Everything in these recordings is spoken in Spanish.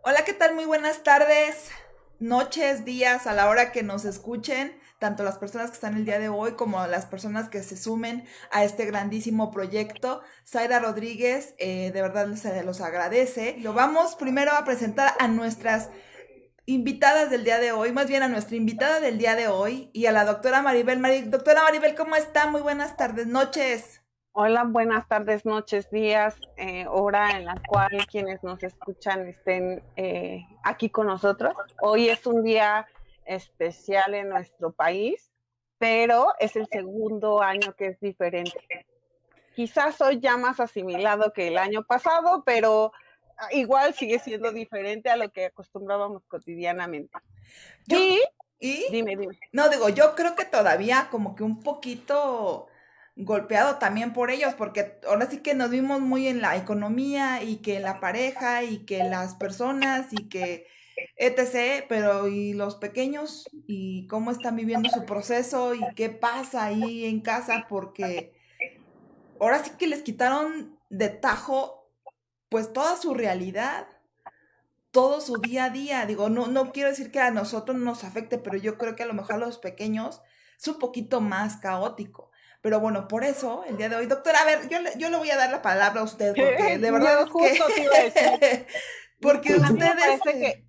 Hola, ¿qué tal? Muy buenas tardes, noches, días, a la hora que nos escuchen, tanto las personas que están el día de hoy como las personas que se sumen a este grandísimo proyecto. Zaira Rodríguez, de verdad se los agradece. Lo vamos primero a presentar a nuestras invitadas del día de hoy, más bien a nuestra invitada del día de hoy y a la doctora Maribel. Doctora Maribel, ¿cómo está? Muy buenas tardes, noches. Hola, buenas tardes, noches, días, hora en la cual quienes nos escuchan estén aquí con nosotros. Hoy es un día especial en nuestro país, pero es el segundo año que es diferente. Quizás soy ya más asimilado que el año pasado, pero igual sigue siendo diferente a lo que acostumbrábamos cotidianamente. Yo, Y ¿y? dime. No, digo, yo creo que todavía como que un poquito golpeado también por ellos, porque ahora sí que nos vimos muy en la economía y que la pareja y que las personas y que etc., pero ¿y los pequeños? ¿Y cómo están viviendo su proceso? ¿Y qué pasa ahí en casa? Porque ahora sí que les quitaron de tajo pues toda su realidad, todo su día a día. Digo, no quiero decir que a nosotros no nos afecte, pero yo creo que a lo mejor a los pequeños es un poquito más caótico. Pero bueno, por eso el día de hoy, doctora, a ver, yo le voy a dar la palabra a usted, porque de verdad Yo es justo te iba a decir, que, porque a mí me ustedes, parece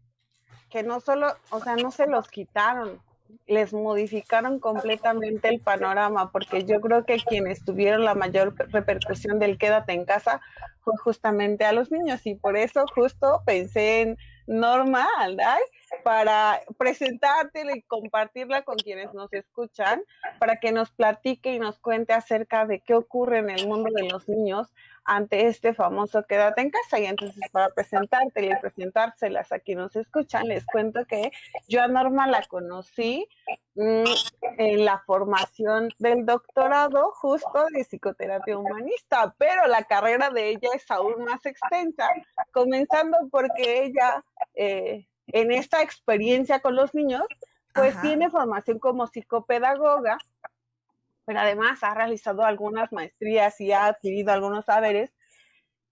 que no solo, o sea, no se los quitaron, les modificaron completamente el panorama, porque yo creo que quienes tuvieron la mayor repercusión del quédate en casa fue justamente a los niños, y por eso justo pensé en Norma Alday para presentártela y compartirla con quienes nos escuchan, para que nos platique y nos cuente acerca de qué ocurre en el mundo de los niños ante este famoso quédate en casa. Y entonces, para presentártela y presentárselas a quienes nos escuchan, les cuento que yo a Norma la conocí mmm, en la formación del doctorado justo de psicoterapia humanista, pero la carrera de ella es aún más extensa, comenzando porque ella en esta experiencia con los niños pues ajá, tiene formación como psicopedagoga, pero además ha realizado algunas maestrías y ha adquirido algunos saberes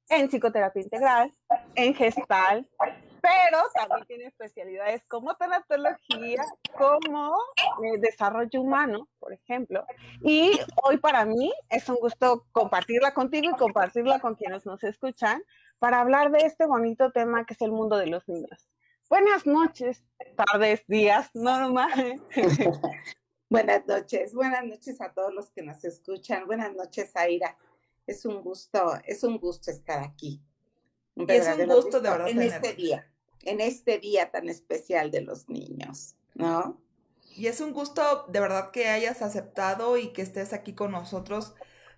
en psicoterapia integral, en gestal, pero también tiene especialidades como tanatología, como desarrollo humano, por ejemplo. Y hoy para mí es un gusto compartirla contigo y compartirla con quienes nos escuchan para hablar de este bonito tema que es el mundo de los niños. Buenas noches, tardes, días, Norma. Buenas noches a todos los que nos escuchan. Buenas noches, Aira. Es un gusto estar aquí, un y es un verdadero gusto de gusto verdad tenerte. en este día tan especial de los niños, ¿no? Y es un gusto de verdad que hayas aceptado y que estés aquí con nosotros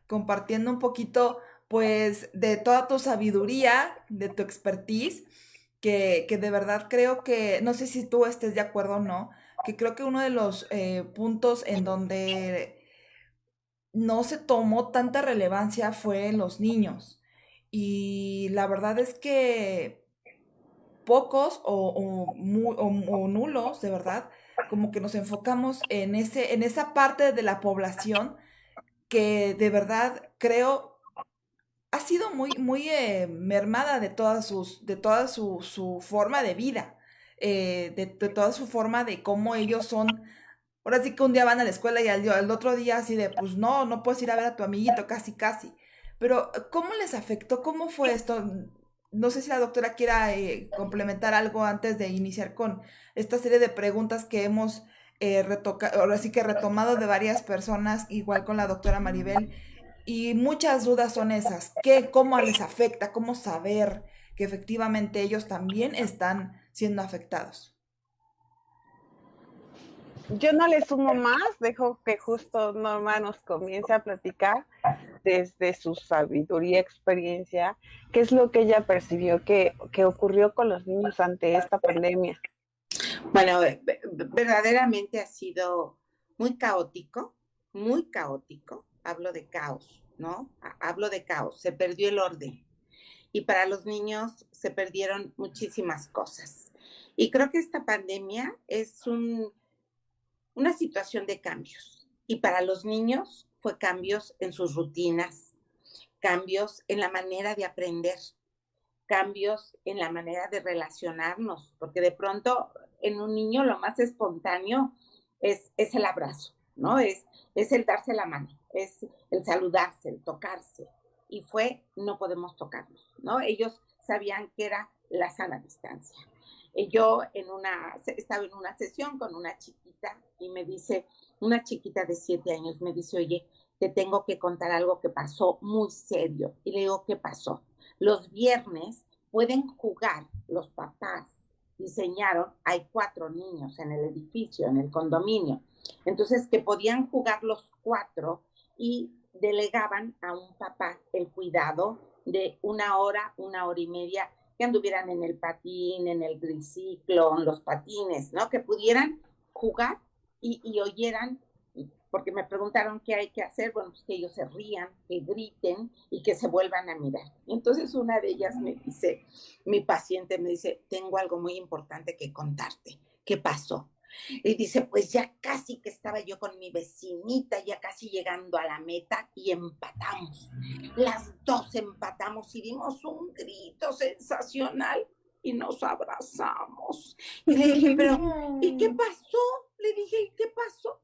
compartiendo un poquito pues de toda tu sabiduría, de tu expertise, que de verdad creo que, no sé si tú estés de acuerdo o no, que creo que uno de los puntos en donde no se tomó tanta relevancia fue en los niños. Y la verdad es que pocos o nulos, de verdad, como que nos enfocamos en esa parte de la población que de verdad creo ha sido muy mermada de toda su forma de vida, de toda su forma de cómo ellos son. Ahora sí que un día van a la escuela y al otro día así de, pues no puedes ir a ver a tu amiguito, casi, casi. Pero, ¿cómo les afectó? ¿Cómo fue esto? No sé si la doctora quiera complementar algo antes de iniciar con esta serie de preguntas que hemos ahora sí que retomado de varias personas, igual con la doctora Maribel, y muchas dudas son esas. ¿Cómo les afecta? ¿Cómo saber que efectivamente ellos también están siendo afectados? Yo no le sumo más, dejo que justo Norma nos comience a platicar desde su sabiduría, experiencia, qué es lo que ella percibió que ocurrió con los niños ante esta pandemia. Bueno, verdaderamente ha sido muy caótico, muy caótico. Hablo de caos, ¿no? Hablo de caos. Se perdió el orden. Y para los niños se perdieron muchísimas cosas. Y creo que esta pandemia es una situación de cambios. Y para los niños fue cambios en sus rutinas, cambios en la manera de aprender, cambios en la manera de relacionarnos, porque de pronto en un niño lo más espontáneo es el abrazo, ¿no? Es el darse la mano, es el saludarse, el tocarse. Y no podemos tocarnos, ¿no? Ellos sabían que era la sana distancia. Yo estaba en una sesión con una chiquita y me dice, una chiquita de 7 años, me dice, oye, te tengo que contar algo que pasó muy serio. Y le digo, ¿qué pasó? Los viernes pueden jugar los papás. Diseñaron, hay 4 niños en el edificio, en el condominio. Entonces, que podían jugar los 4 y delegaban a un papá el cuidado de 1 hora, 1 hora y media, que anduvieran en el patín, en el triciclo, en los patines, ¿no? Que pudieran jugar y oyeran, porque me preguntaron qué hay que hacer. Bueno, pues que ellos se rían, que griten y que se vuelvan a mirar. Entonces una de ellas me dice, mi paciente me dice, tengo algo muy importante que contarte. ¿Qué pasó? Y dice, pues ya casi que estaba yo con mi vecinita, ya casi llegando a la meta y empatamos. Las 2 empatamos y dimos un grito sensacional y nos abrazamos. Y le dije, pero, ¿y qué pasó? Le dije, ¿y qué pasó?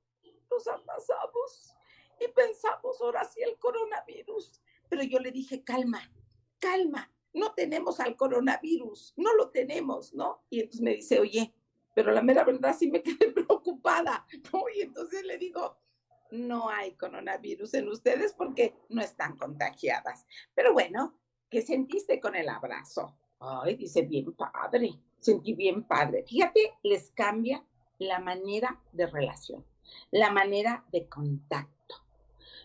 Nos abrazamos y pensamos, ahora sí el coronavirus. Pero yo le dije, calma, calma, no tenemos al coronavirus, no lo tenemos, ¿no? Y entonces me dice, oye, pero la mera verdad sí me quedé preocupada, ¿no? Y entonces le digo, no hay coronavirus en ustedes porque no están contagiadas. Pero bueno, ¿qué sentiste con el abrazo? Ay, dice, bien padre, sentí bien padre. Fíjate, les cambia la manera de relación, la manera de contacto.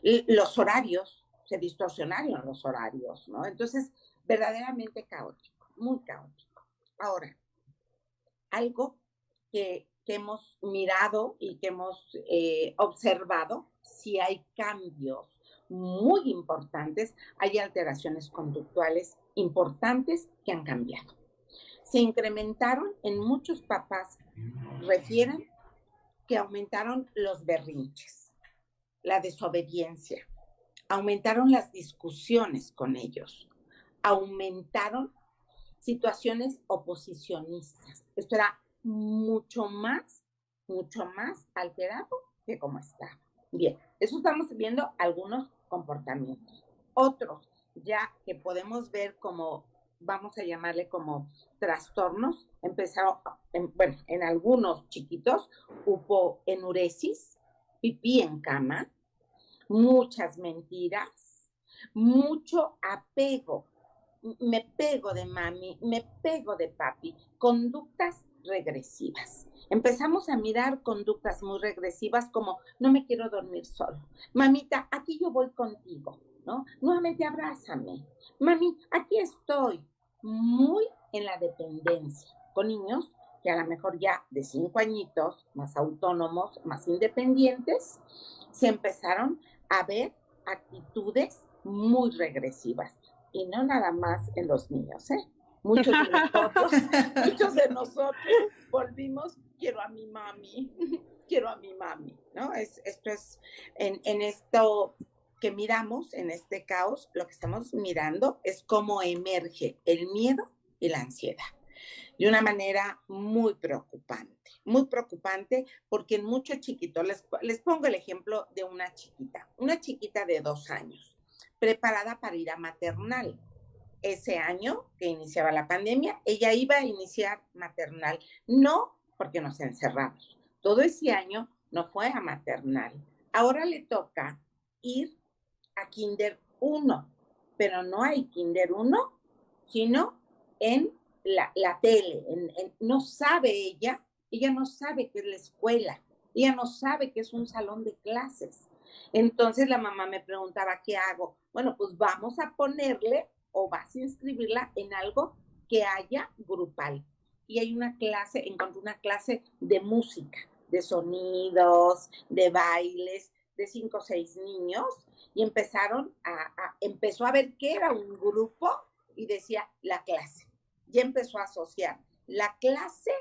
Los horarios, se distorsionaron los horarios, ¿no? Entonces, verdaderamente caótico, muy caótico. Ahora, algo que hemos mirado y que hemos observado, si hay cambios muy importantes, hay alteraciones conductuales importantes que han cambiado. Se incrementaron en muchos papás, refieren que aumentaron los berrinches, la desobediencia, aumentaron las discusiones con ellos, aumentaron situaciones oposicionistas. Esto era mucho más alterado que como estaba. Bien, eso estamos viendo algunos comportamientos. Otros, ya que podemos ver como, vamos a llamarle como trastornos, empezaron, en algunos chiquitos hubo enuresis, pipí en cama, muchas mentiras, mucho apego. Me pego de mami, me pego de papi, conductas regresivas. Empezamos a mirar conductas muy regresivas como, no me quiero dormir solo. Mamita, aquí yo voy contigo, ¿no? Nuevamente abrázame. Mami, aquí estoy. Muy en la dependencia, con niños que a lo mejor ya de 5 añitos, más autónomos, más independientes, se empezaron a ver actitudes muy regresivas. Y no nada más en los niños, ¿eh? Muchos de nosotros volvimos, quiero a mi mami, ¿no? Esto es, en esto que miramos, en este caos, lo que estamos mirando es cómo emerge el miedo y la ansiedad de una manera muy preocupante, porque en muchos chiquitos, les pongo el ejemplo de una chiquita de 2 años, preparada para ir a maternal. Ese año que iniciaba la pandemia, ella iba a iniciar maternal, no porque nos encerramos. Todo ese año no fue a maternal. Ahora le toca ir a Kinder 1, pero no hay Kinder 1, sino en la tele. No sabe ella no sabe qué es la escuela, ella no sabe qué es un salón de clases. Entonces la mamá me preguntaba, ¿qué hago? Bueno, pues vamos a ponerle o vas a inscribirla en algo que haya grupal. Y hay encontré una clase de música, de sonidos, de bailes, de 5 o 6 niños, y empezó a ver qué era un grupo y decía la clase. Ya empezó a asociar la clase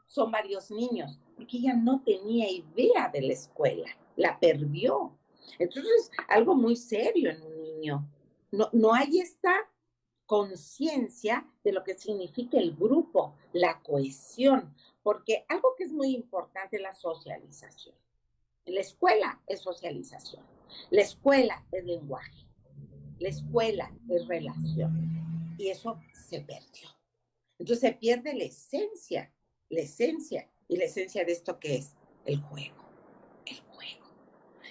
son varios niños, porque ella no tenía idea de la escuela, la perdió. Entonces, algo muy serio en un niño. No hay esta conciencia de lo que significa el grupo, la cohesión, porque algo que es muy importante es la socialización. La escuela es socialización, la escuela es lenguaje, la escuela es relación, y eso se perdió. Entonces se pierde la esencia, y la esencia de esto que es el juego,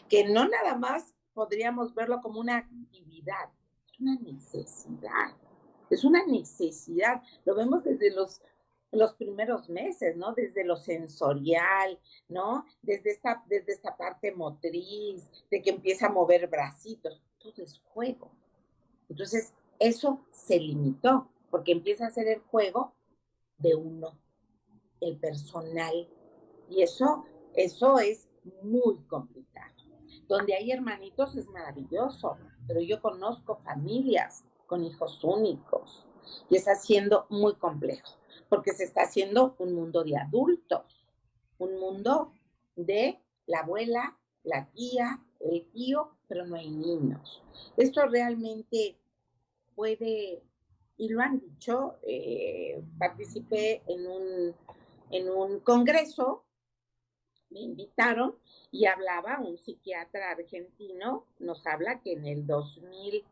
que no nada más podríamos verlo como una actividad, es una necesidad. Es una necesidad, lo vemos desde los primeros meses, ¿no? Desde lo sensorial, ¿no? Desde esta parte motriz, de que empieza a mover bracitos, todo es juego. Entonces, eso se limitó, porque empieza a ser el juego de uno, el personal, y eso es muy complicado. Donde hay hermanitos es maravilloso, pero yo conozco familias con hijos únicos y está siendo muy complejo, porque se está haciendo un mundo de adultos, un mundo de la abuela, la tía, el tío, pero no hay niños. Esto realmente puede, y lo han dicho, participé en un congreso, me invitaron y hablaba un psiquiatra argentino, nos habla que en el 2000,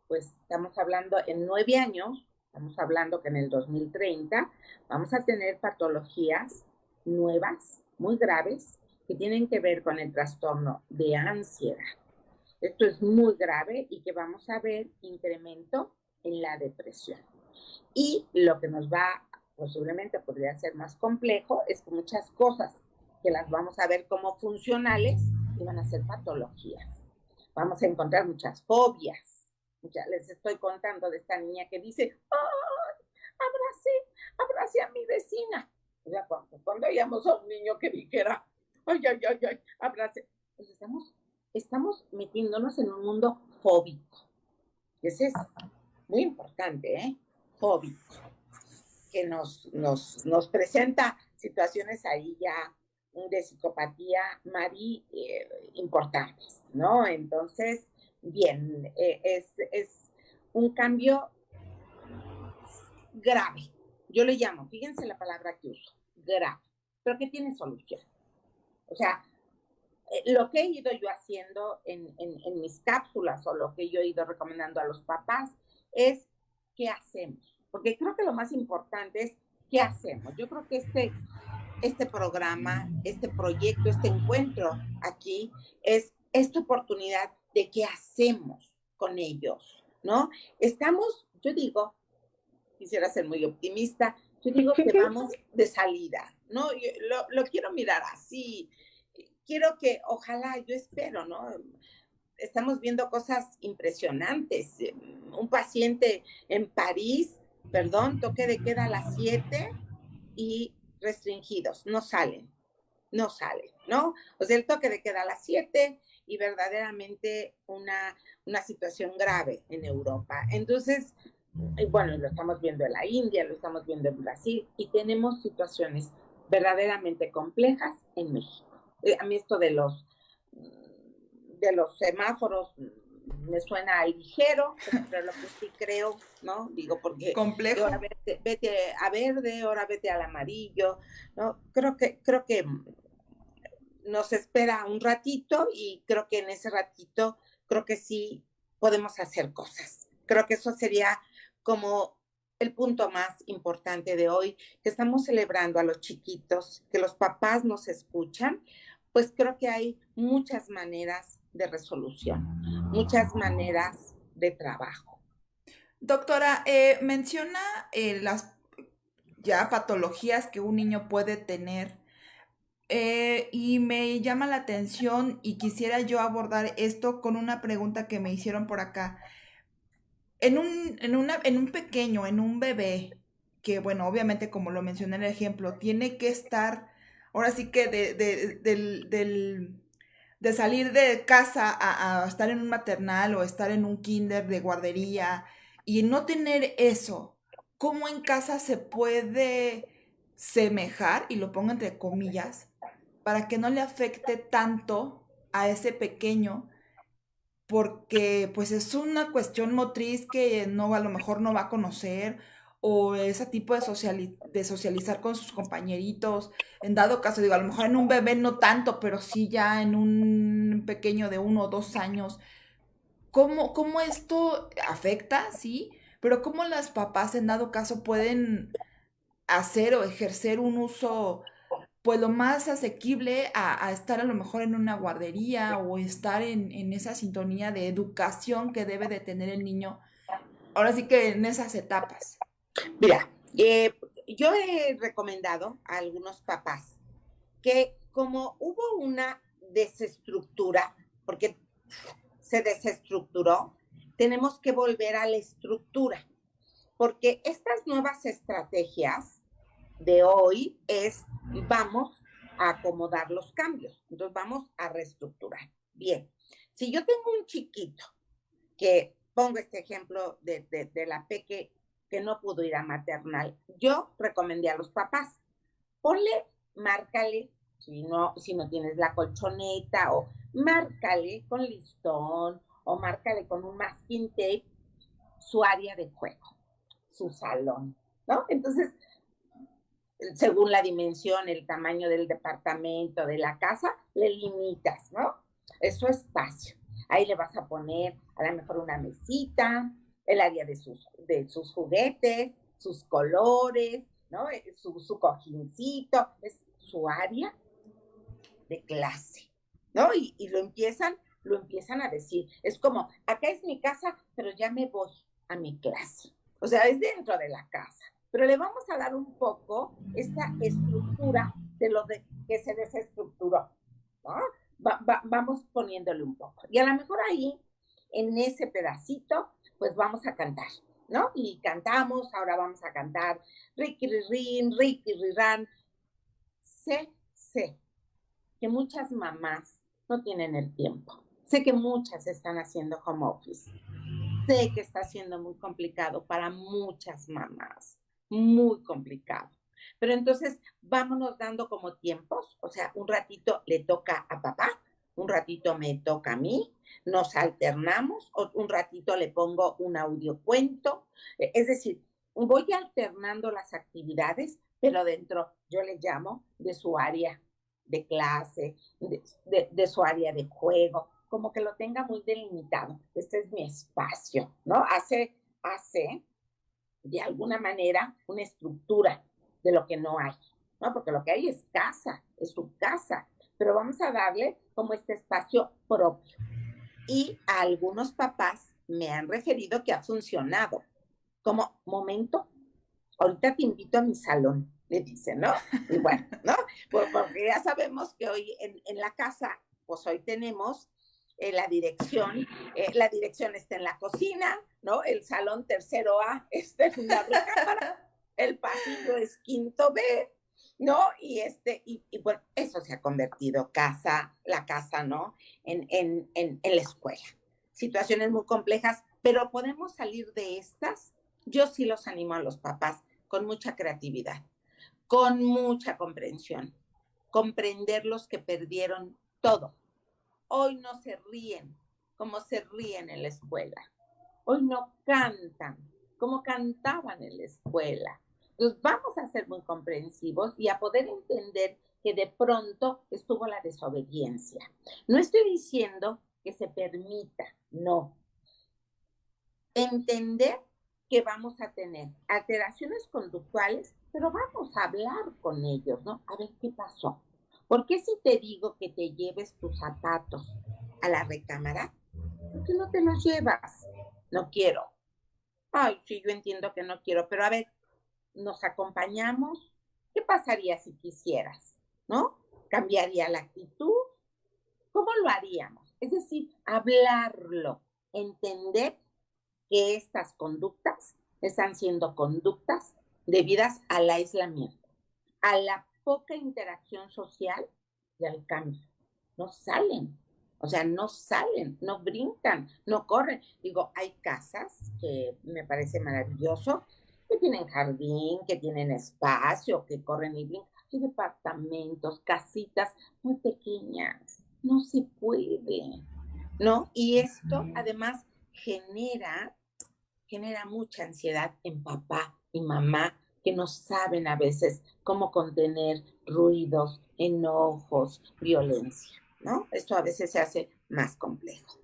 pues estamos hablando en 9 años, estamos hablando que en el 2030 vamos a tener patologías nuevas, muy graves, que tienen que ver con el trastorno de ansiedad. Esto es muy grave y que vamos a ver incremento en la depresión. Y lo que nos va, posiblemente podría ser más complejo, es que muchas cosas que las vamos a ver como funcionales y van a ser patologías. Vamos a encontrar muchas fobias. Ya les estoy contando de esta niña que dice, ¡ay, abracé a mi vecina! O sea, cuando hayamos a un niño que dijera, ¡ay, abracé! Pues estamos metiéndonos en un mundo fóbico. Ese es muy importante, ¿eh? Fóbico, que nos presenta situaciones ahí ya de psicopatía, Mari, importantes, ¿no? Entonces, bien, es un cambio grave. Yo le llamo, fíjense la palabra que uso, grave, pero que tiene solución. O sea, lo que he ido yo haciendo en mis cápsulas o lo que yo he ido recomendando a los papás es qué hacemos. Porque creo que lo más importante es qué hacemos. Yo creo que este programa, este proyecto, este encuentro aquí es esta oportunidad de qué hacemos con ellos, ¿no? Estamos, yo digo, quisiera ser muy optimista, yo digo que vamos de salida, ¿no? Yo lo quiero mirar así, quiero que, ojalá, yo espero, ¿no? Estamos viendo cosas impresionantes. Un paciente en París, perdón, toque de queda a las 7 y restringidos, no salen, ¿no? O sea, el toque de queda a las 7 y verdaderamente una situación grave en Europa. Entonces, bueno, lo estamos viendo en la India, lo estamos viendo en Brasil y tenemos situaciones verdaderamente complejas en México. A mí esto de los semáforos me suena ligero, pero lo que sí creo, ¿no? Digo, porque complejo. Ahora vete a verde, ahora vete al amarillo, ¿no? Creo que nos espera un ratito y creo que en ese ratito, creo que sí podemos hacer cosas. Creo que eso sería como el punto más importante de hoy, que estamos celebrando a los chiquitos, que los papás nos escuchan, pues creo que hay muchas maneras de resolución, muchas maneras de trabajo. Doctora, menciona las ya patologías que un niño puede tener y me llama la atención y quisiera yo abordar esto con una pregunta que me hicieron por acá. En un pequeño, en un bebé, que bueno, obviamente como lo mencioné en el ejemplo, tiene que estar, ahora sí que de salir de casa a estar en un maternal o estar en un kinder de guardería y no tener eso, ¿cómo en casa se puede semejar, y lo pongo entre comillas, para que no le afecte tanto a ese pequeño porque pues es una cuestión motriz que no, a lo mejor no va a conocer, o ese tipo de, de socializar con sus compañeritos, en dado caso, digo, a lo mejor en un bebé no tanto, pero sí ya en un pequeño de 1 o 2 años, ¿cómo esto afecta? Sí, pero cómo las papás en dado caso pueden hacer o ejercer un uso pues lo más asequible a estar a lo mejor en una guardería o estar en esa sintonía de educación que debe de tener el niño, ahora sí que en esas etapas. Mira, yo he recomendado a algunos papás que como hubo una desestructura, porque se desestructuró, tenemos que volver a la estructura, porque estas nuevas estrategias de hoy es vamos a acomodar los cambios, entonces vamos a reestructurar. Bien, si yo tengo un chiquito que pongo este ejemplo de la peque que no pudo ir a maternal, yo recomendé a los papás, ponle, márcale, si no tienes la colchoneta, o márcale con listón, o márcale con un masking tape su área de juego, su salón, ¿no? Entonces, según la dimensión, el tamaño del departamento, de la casa, le limitas, ¿no? Es su espacio. Ahí le vas a poner a lo mejor una mesita, el área de sus juguetes, sus colores, ¿no? Su cojincito, es su área de clase, ¿no? Y lo empiezan a decir. Es como, acá es mi casa, pero ya me voy a mi clase. O sea, es dentro de la casa. Pero le vamos a dar un poco esta estructura de lo que se desestructuró, ¿no? Vamos poniéndole un poco. Y a lo mejor ahí, en ese pedacito, pues vamos a cantar, ¿no? Y cantamos, ahora vamos a cantar Ricky Ririn, Ricky Rirán. Sé que muchas mamás no tienen el tiempo. Sé que muchas están haciendo home office. Sé que está siendo muy complicado para muchas mamás, muy complicado. Pero entonces vámonos dando como tiempos, o sea, un ratito le toca a papá, un ratito me toca a mí, nos alternamos, un ratito le pongo un audiocuento, es decir, voy alternando las actividades, pero dentro, yo le llamo, de su área de clase, de su área de juego, como que lo tenga muy delimitado. Este es mi espacio, ¿no? Hace de alguna manera una estructura de lo que no hay, ¿no? Porque lo que hay es casa, es su casa, pero vamos a darle como este espacio propio. Y a algunos papás me han referido que ha funcionado. Como, momento, ahorita te invito a mi salón, le dicen, ¿no? Y bueno, ¿no? Porque ya sabemos que hoy en la casa, pues hoy tenemos la dirección está en la cocina, ¿no? El salón tercero A está en una recámara, el pasillo es quinto B, ¿no? Y bueno, eso se ha convertido la casa, ¿no? En la escuela. Situaciones muy complejas, pero podemos salir de estas. Yo sí los animo a los papás con mucha creatividad, con mucha comprensión, comprender los que perdieron todo. Hoy no se ríen como se ríen en la escuela. Hoy no cantan como cantaban en la escuela. Entonces vamos a ser muy comprensivos y a poder entender que de pronto estuvo la desobediencia. No estoy diciendo que se permita, no. Entender que vamos a tener alteraciones conductuales, pero vamos a hablar con ellos, ¿no? A ver qué pasó. ¿Por qué si te digo que te lleves tus zapatos a la recámara, por qué no te los llevas? No quiero. Ay, sí, yo entiendo que no quiero, pero a ver, ¿nos acompañamos? ¿Qué pasaría si quisieras? ¿No? ¿Cambiaría la actitud? ¿Cómo lo haríamos? Es decir, hablarlo, entender que estas conductas están siendo conductas debidas al aislamiento, a la poca interacción social y al cambio. No salen, o sea, no salen, no brincan, no corren. Digo, hay casas que me parece maravilloso, que tienen jardín, que tienen espacio, que corren y brincan. Hay departamentos, casitas muy pequeñas. No se puede. ¿no? Y esto además genera mucha ansiedad en papá y mamá que no saben a veces cómo contener ruidos, enojos, violencia, ¿no? Esto a veces se hace más complejo.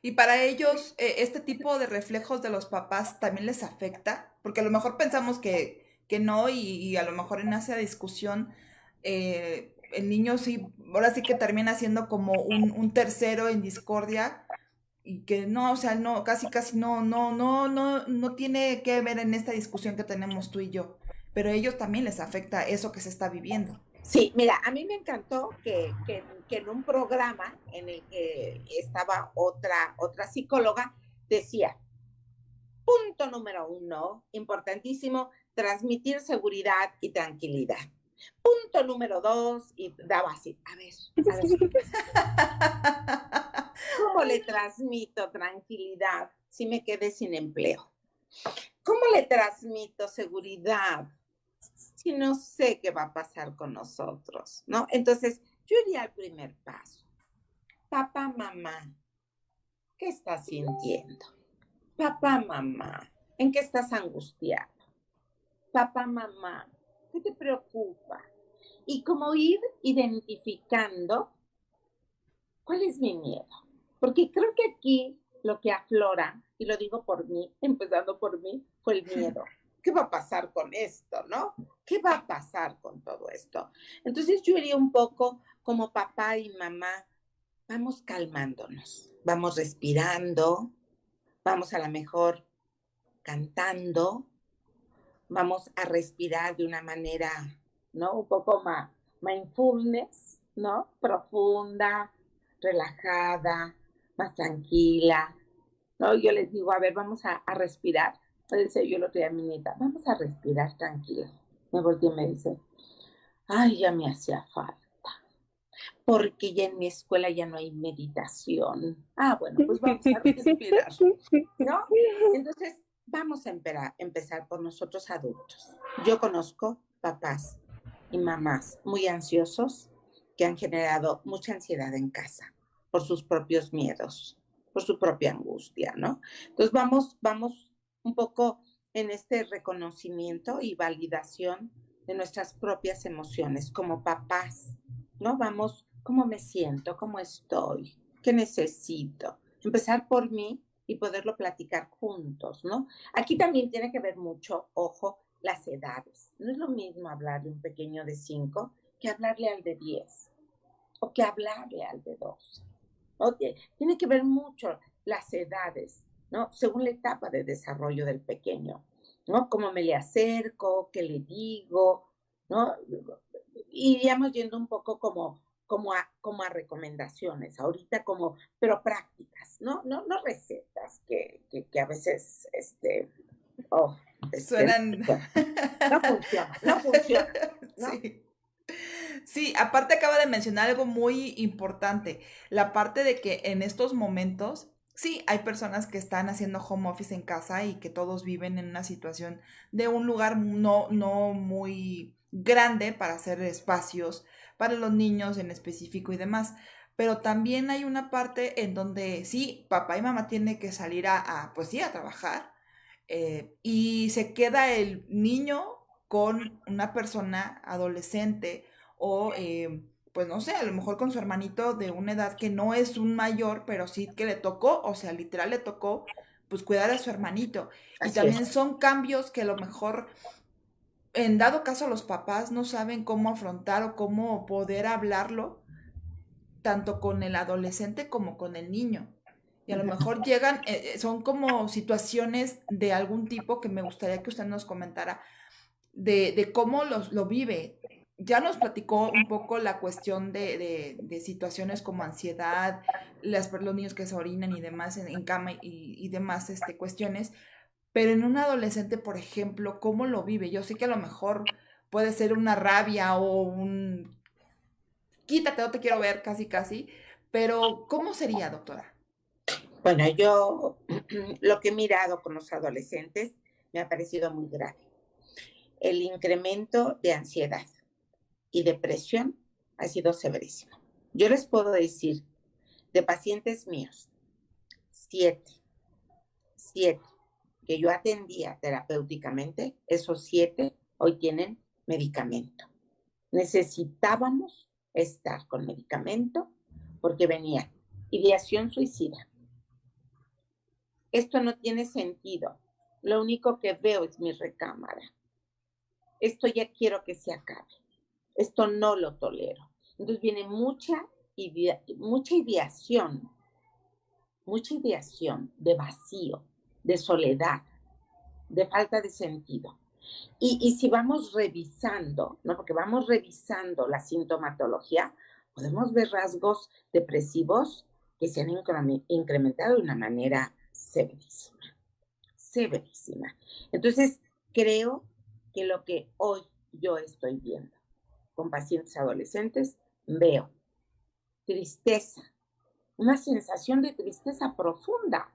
Y para ellos, este tipo de reflejos de los papás también les afecta, porque a lo mejor pensamos que no, y a lo mejor en esa discusión el niño sí, ahora sí que termina siendo como un tercero en discordia, y que no, o sea, no, casi no tiene que ver en esta discusión que tenemos tú y yo, pero a ellos también les afecta eso que se está viviendo. Sí, mira, a mí me encantó que en un programa en el que estaba otra psicóloga, decía, punto número 1, importantísimo, transmitir seguridad y tranquilidad. Punto número 2, y daba así, a ver, ¿cómo le transmito tranquilidad si me quedé sin empleo? ¿Cómo le transmito seguridad si no sé qué va a pasar con nosotros? ¿No? Entonces, yo iría al primer paso. Papá, mamá, ¿qué estás sintiendo? Papá, mamá, ¿en qué estás angustiado? Papá, mamá, ¿qué te preocupa? Y como ir identificando cuál es mi miedo. Porque creo que aquí lo que aflora, y lo digo por mí, empezando por mí, fue el miedo. ¿Qué va a pasar con esto, no? ¿Qué va a pasar con todo esto? Entonces yo iría un poco como papá y mamá, vamos calmándonos, vamos respirando, vamos a lo mejor cantando, vamos a respirar de una manera, ¿no? Un poco más mindfulness, ¿no? Profunda, relajada, más tranquila, ¿no? Yo les digo, a ver, vamos a respirar. Entonces yo lo otro día a mi nieta, vamos a respirar tranquila. Me volteé y me dice, ay, ya me hacía falta, porque ya en mi escuela ya no hay meditación. Ah, bueno, pues vamos a respirar, ¿no? Entonces, vamos a empezar por nosotros adultos. Yo conozco papás y mamás muy ansiosos que han generado mucha ansiedad en casa por sus propios miedos, por su propia angustia, ¿no? Entonces, vamos un poco en este reconocimiento y validación de nuestras propias emociones como papás, ¿no? Vamos, ¿cómo me siento? ¿Cómo estoy? ¿Qué necesito? Empezar por mí y poderlo platicar juntos, ¿no? Aquí también tiene que ver mucho, ojo, las edades. No es lo mismo hablar de un pequeño de 5 que hablarle al de 10 o que hablarle al de 12. ¿No? Tiene que ver mucho las edades, ¿no? Según la etapa de desarrollo del pequeño, ¿no? Cómo me le acerco, qué le digo, ¿no? Iríamos yendo un poco como a recomendaciones, ahorita como, pero prácticas, no recetas que a veces, oh, Suenan... no funciona, ¿no? Sí. Sí, aparte acaba de mencionar algo muy importante, la parte de que en estos momentos, sí, hay personas que están haciendo home office en casa y que todos viven en una situación de un lugar no muy grande para hacer espacios para los niños en específico y demás. Pero también hay una parte en donde sí, papá y mamá tienen que salir pues sí, a trabajar, y se queda el niño con una persona adolescente o pues no sé, a lo mejor con su hermanito de una edad que no es un mayor, pero sí que le tocó, o sea, literal le tocó pues cuidar a su hermanito. Y Así también es. son cambios que a lo mejor en dado caso los papás no saben cómo afrontar o cómo poder hablarlo, tanto con el adolescente como con el niño. Y a lo mejor llegan, son como situaciones de algún tipo que me gustaría que usted nos comentara de cómo lo vive. Ya nos platicó un poco la cuestión de situaciones como ansiedad, los niños que se orinan y demás en cama y demás cuestiones, pero en un adolescente, por ejemplo, ¿cómo lo vive? Yo sé que a lo mejor puede ser una rabia o un quítate, no te quiero ver, casi casi, pero ¿cómo sería, doctora? Bueno, yo lo que he mirado con los adolescentes me ha parecido muy grave. El incremento de ansiedad y depresión ha sido severísimo. Yo les puedo decir, de pacientes míos, 7 que yo atendía terapéuticamente, esos 7 hoy tienen medicamento. Necesitábamos estar con medicamento porque venía ideación suicida. Esto no tiene sentido. Lo único que veo es mi recámara. Esto ya quiero que se acabe. Esto no lo tolero. Entonces viene mucha ideación de vacío, de soledad, de falta de sentido. Y si vamos revisando, ¿no? Porque vamos revisando la sintomatología, podemos ver rasgos depresivos que se han incrementado de una manera severísima. Entonces, creo que lo que hoy yo estoy viendo con pacientes adolescentes, veo tristeza, una sensación de tristeza profunda.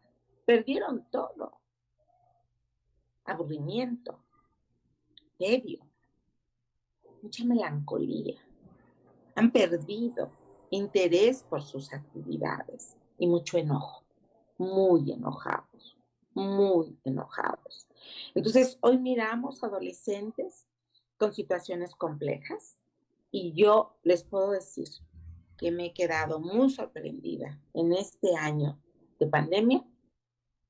Perdieron todo. Aburrimiento, tedio, mucha melancolía. Han perdido interés por sus actividades y mucho enojo. Muy enojados. Entonces, hoy miramos adolescentes con situaciones complejas y yo les puedo decir que me he quedado muy sorprendida en este año de pandemia,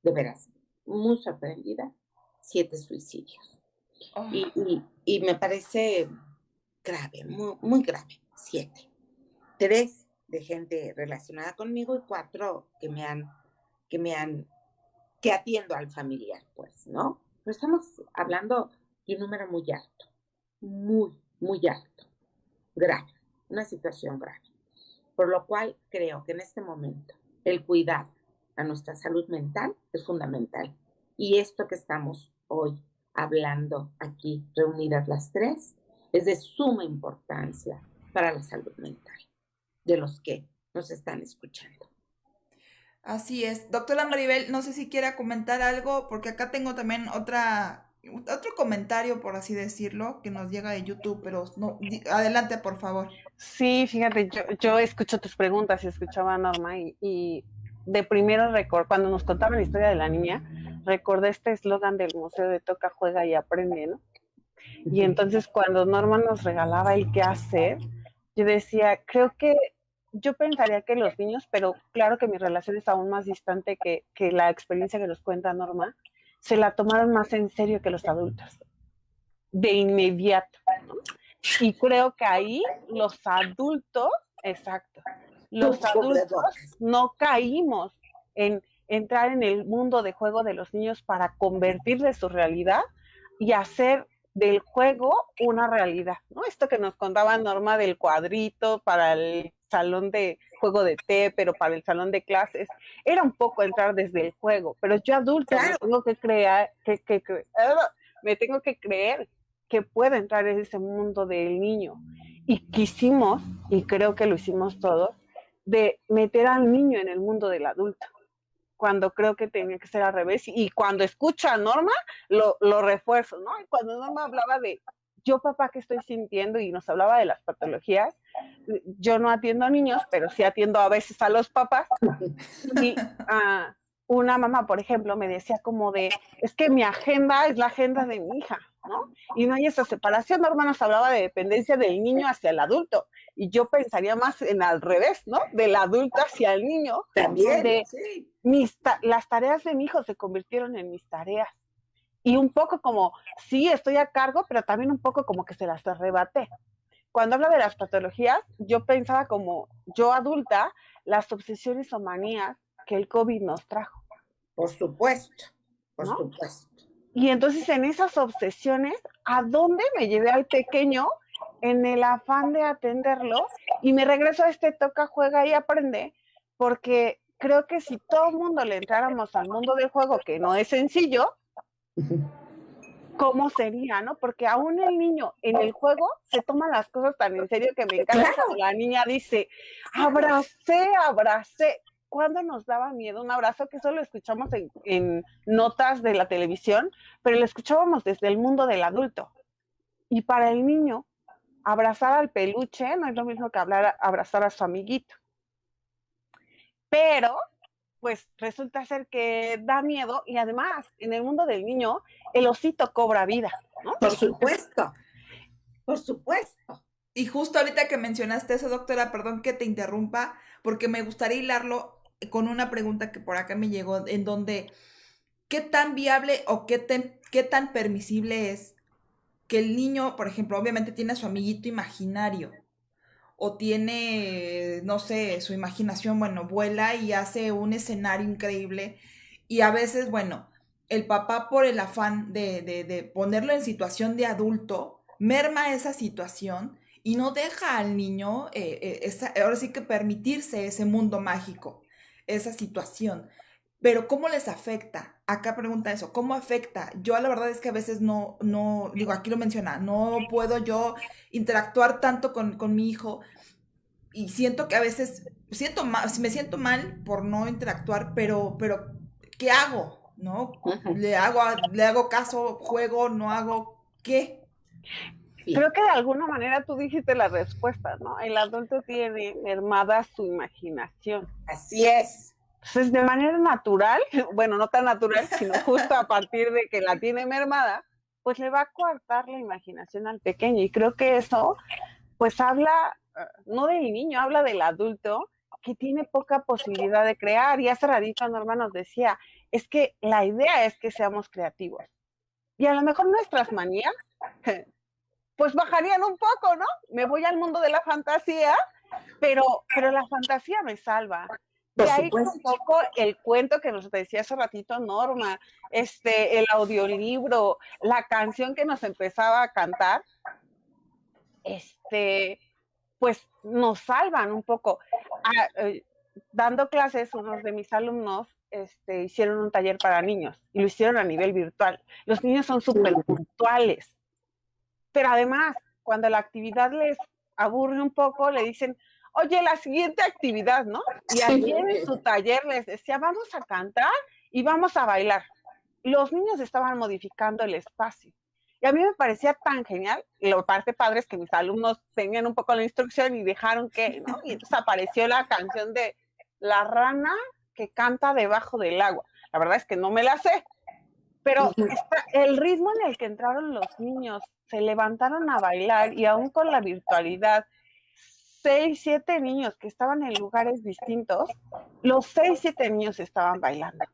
de veras, muy sorprendida, 7 suicidios. Oh. Y me parece grave, muy grave, 7. 3 de gente relacionada conmigo y 4 que atiendo al familiar, pues, ¿no? Pero estamos hablando de un número muy alto, muy alto, grave, una situación grave. Por lo cual creo que en este momento el cuidado a nuestra salud mental es fundamental. Y esto que estamos hoy hablando aquí, reunidas las 3, es de suma importancia para la salud mental de los que nos están escuchando. Así es. Doctora Maribel, no sé si quiera comentar algo, porque acá tengo también otro comentario, por así decirlo, que nos llega de YouTube, pero no, adelante, por favor. Sí, fíjate, yo escucho tus preguntas y escuchaba a Norma y de primero cuando nos contaban la historia de la niña, recordé este eslogan del Museo de Toca, Juega y Aprende, ¿no? Y entonces cuando Norma nos regalaba el qué hacer, yo decía, creo que yo pensaría que los niños, pero claro que mi relación es aún más distante que la experiencia que nos cuenta Norma, se la tomaron más en serio que los adultos, de inmediato, ¿no? Y creo que ahí los adultos, exacto, los adultos no caímos en entrar en el mundo de juego de los niños para convertirle su realidad y hacer del juego una realidad, ¿no? Esto que nos contaba Norma del cuadrito para el salón de juego de té, pero para el salón de clases, era un poco entrar desde el juego, pero yo adulto me tengo que creer que puedo entrar en ese mundo del niño. Y quisimos, y creo que lo hicimos todos, de meter al niño en el mundo del adulto, cuando creo que tenía que ser al revés. Y cuando escucho a Norma, lo refuerzo, ¿no? Y cuando Norma hablaba de yo, papá, ¿qué estoy sintiendo? Y nos hablaba de las patologías, yo no atiendo a niños, pero sí atiendo a veces a los papás. Y una mamá, por ejemplo, me decía como de, es que mi agenda es la agenda de mi hija, ¿no? Y no hay esa separación. Norma nos hablaba de dependencia del niño hacia el adulto, y yo pensaría más en al revés, ¿no? Del adulto hacia el niño. También, donde sí. las tareas de mi hijo se convirtieron en mis tareas. Y un poco como, sí, estoy a cargo, pero también un poco como que se las arrebaté. Cuando habla de las patologías, yo pensaba como yo adulta, las obsesiones o manías que el COVID nos trajo. Por supuesto, por ¿no? supuesto. Y entonces en esas obsesiones, ¿a dónde me llevé al pequeño en el afán de atenderlo? Y me regreso a este toca, juega y aprende, porque creo que si todo el mundo le entráramos al mundo del juego, que no es sencillo, ¿cómo sería, no? Porque aún el niño en el juego se toma las cosas tan en serio que me encanta cuando la niña dice, abracé. ¿Cuándo nos daba miedo un abrazo? Que solo escuchamos en notas de la televisión, pero lo escuchábamos desde el mundo del adulto. Y para el niño, abrazar al peluche no es lo mismo que abrazar a su amiguito. pero pues resulta ser que da miedo y además en el mundo del niño el osito cobra vida, ¿no? Por supuesto, por supuesto. Y justo ahorita que mencionaste eso, doctora, perdón que te interrumpa, porque me gustaría hilarlo con una pregunta que por acá me llegó, en donde, ¿qué tan viable o qué tan permisible es que el niño, por ejemplo, obviamente tiene su amiguito imaginario, o tiene, no sé, su imaginación, bueno, vuela y hace un escenario increíble, y a veces, bueno, el papá por el afán de ponerlo en situación de adulto, merma esa situación y no deja al niño, ahora sí que permitirse ese mundo mágico, esa situación. Pero ¿cómo les afecta? Acá pregunta eso, ¿cómo afecta? Yo la verdad es que a veces digo, aquí lo menciona, no puedo yo interactuar tanto con mi hijo y siento que a veces me siento mal por no interactuar, pero ¿qué hago? ¿No? Ujú. Le hago caso, juego, no hago, ¿qué? Bien. Creo que de alguna manera tú dijiste la respuesta, ¿no? El adulto tiene mermada su imaginación. Así es. Entonces, de manera natural, bueno, no tan natural, sino justo a partir de que la tiene mermada, pues le va a coartar la imaginación al pequeño. Y creo que eso, pues habla, no del niño, habla del adulto que tiene poca posibilidad de crear. Y hace ratito Norma nos decía, es que la idea es que seamos creativos. Y a lo mejor nuestras manías, pues bajarían un poco, ¿no? Me voy al mundo de la fantasía, pero la fantasía me salva. Por De ahí un supuesto. poco el cuento que nos decía hace ratito Norma, el audiolibro, la canción que nos empezaba a cantar, pues nos salvan un poco. Ah, dando clases, unos de mis alumnos hicieron un taller para niños y lo hicieron a nivel virtual. Los niños son súper puntuales, pero además, cuando la actividad les aburre un poco, le dicen, oye, la siguiente actividad, ¿no? Y ayer en su taller les decía, vamos a cantar y vamos a bailar. Los niños estaban modificando el espacio. Y a mí me parecía tan genial. Y la parte padre es que mis alumnos tenían un poco la instrucción y dejaron que, ¿no? Y entonces apareció la canción de La rana que canta debajo del agua. La verdad es que no me la sé, pero el ritmo en el que entraron los niños, se levantaron a bailar y aún con la virtualidad, 6, 7 niños que estaban en lugares distintos, los 6, 7 niños estaban bailando.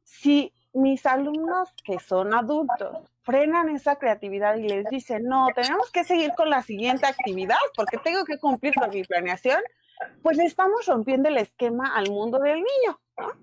Si mis alumnos que son adultos frenan esa creatividad y les dicen, no, tenemos que seguir con la siguiente actividad porque tengo que cumplir con mi planeación, pues le estamos rompiendo el esquema al mundo del niño, ¿no?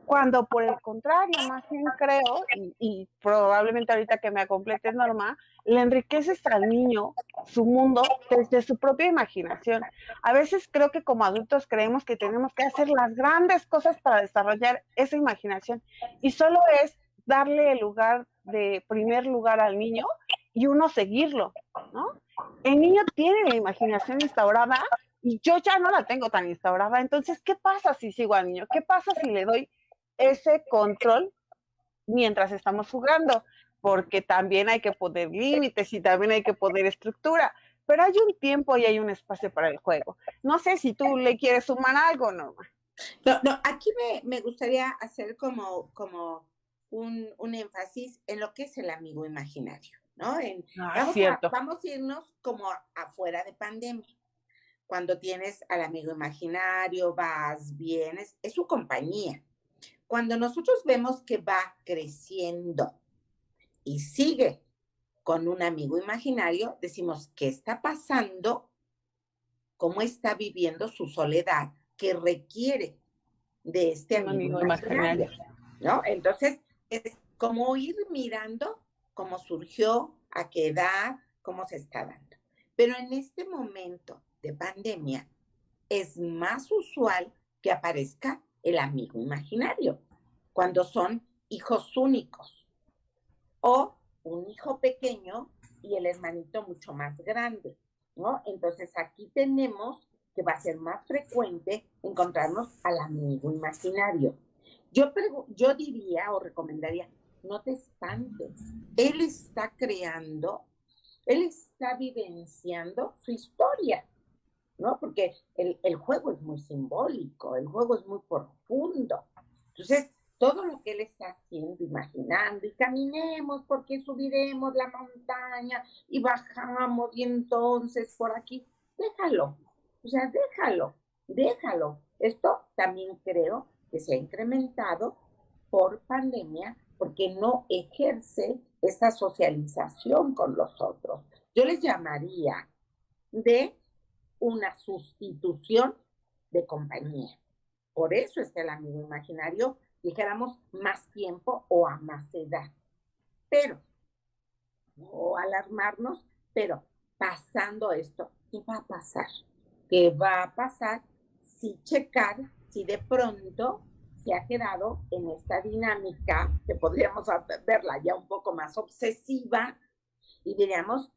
Cuando por el contrario, más bien creo, y probablemente ahorita que me completes Norma, le enriqueces al niño su mundo desde su propia imaginación. A veces creo que como adultos creemos que tenemos que hacer las grandes cosas para desarrollar esa imaginación y solo es darle el lugar de primer lugar al niño y uno seguirlo, ¿no? El niño tiene la imaginación instaurada y yo ya no la tengo tan instaurada. Entonces, ¿qué pasa si sigo al niño? ¿Qué pasa si le doy ese control mientras estamos jugando? Porque también hay que poner límites y también hay que poner estructura, pero hay un tiempo y hay un espacio para el juego. No sé si tú le quieres sumar algo, Norma. No, aquí me gustaría hacer como un énfasis en lo que es el amigo imaginario, ¿no? Cierto. Vamos a irnos como afuera de pandemia. Cuando tienes al amigo imaginario, vas, vienes, es su compañía. Cuando nosotros vemos que va creciendo y sigue con un amigo imaginario, decimos, ¿qué está pasando? ¿Cómo está viviendo su soledad que requiere de este amigo imaginario? ¿No? Entonces, es como ir mirando cómo surgió, a qué edad, cómo se está dando. Pero en este momento de pandemia, es más usual que aparezca el amigo imaginario, cuando son hijos únicos o un hijo pequeño y el hermanito mucho más grande, ¿no? Entonces aquí tenemos que va a ser más frecuente encontrarnos al amigo imaginario. Yo diría o recomendaría, no te espantes, él está creando, él está vivenciando su historia. ¿no? Porque el juego es muy simbólico, el juego es muy profundo. Entonces, todo lo que él está haciendo, imaginando, y caminemos porque subiremos la montaña y bajamos y entonces por aquí, déjalo, o sea, déjalo. Esto también creo que se ha incrementado por pandemia porque no ejerce esta socialización con los otros. Yo les llamaría de una sustitución de compañía. Por eso está el amigo imaginario, dijéramos, más tiempo o a más edad. Pero, no alarmarnos, pero pasando esto, ¿qué va a pasar? ¿Qué va a pasar si checar, si de pronto se ha quedado en esta dinámica, que podríamos verla ya un poco más obsesiva, y diríamos,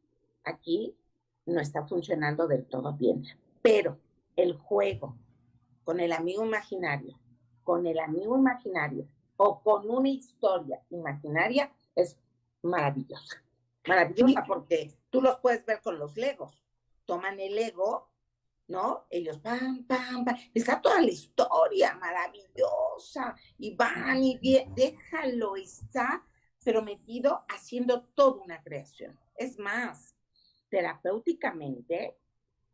aquí no está funcionando del todo bien. Pero el juego con el amigo imaginario, o con una historia imaginaria es maravillosa. Maravillosa porque tú los puedes ver con los legos. Toman el lego, ¿no? Ellos pam, pam, pam. Está toda la historia maravillosa. Y van y bien, déjalo, está, pero metido haciendo toda una creación. Es más, terapéuticamente,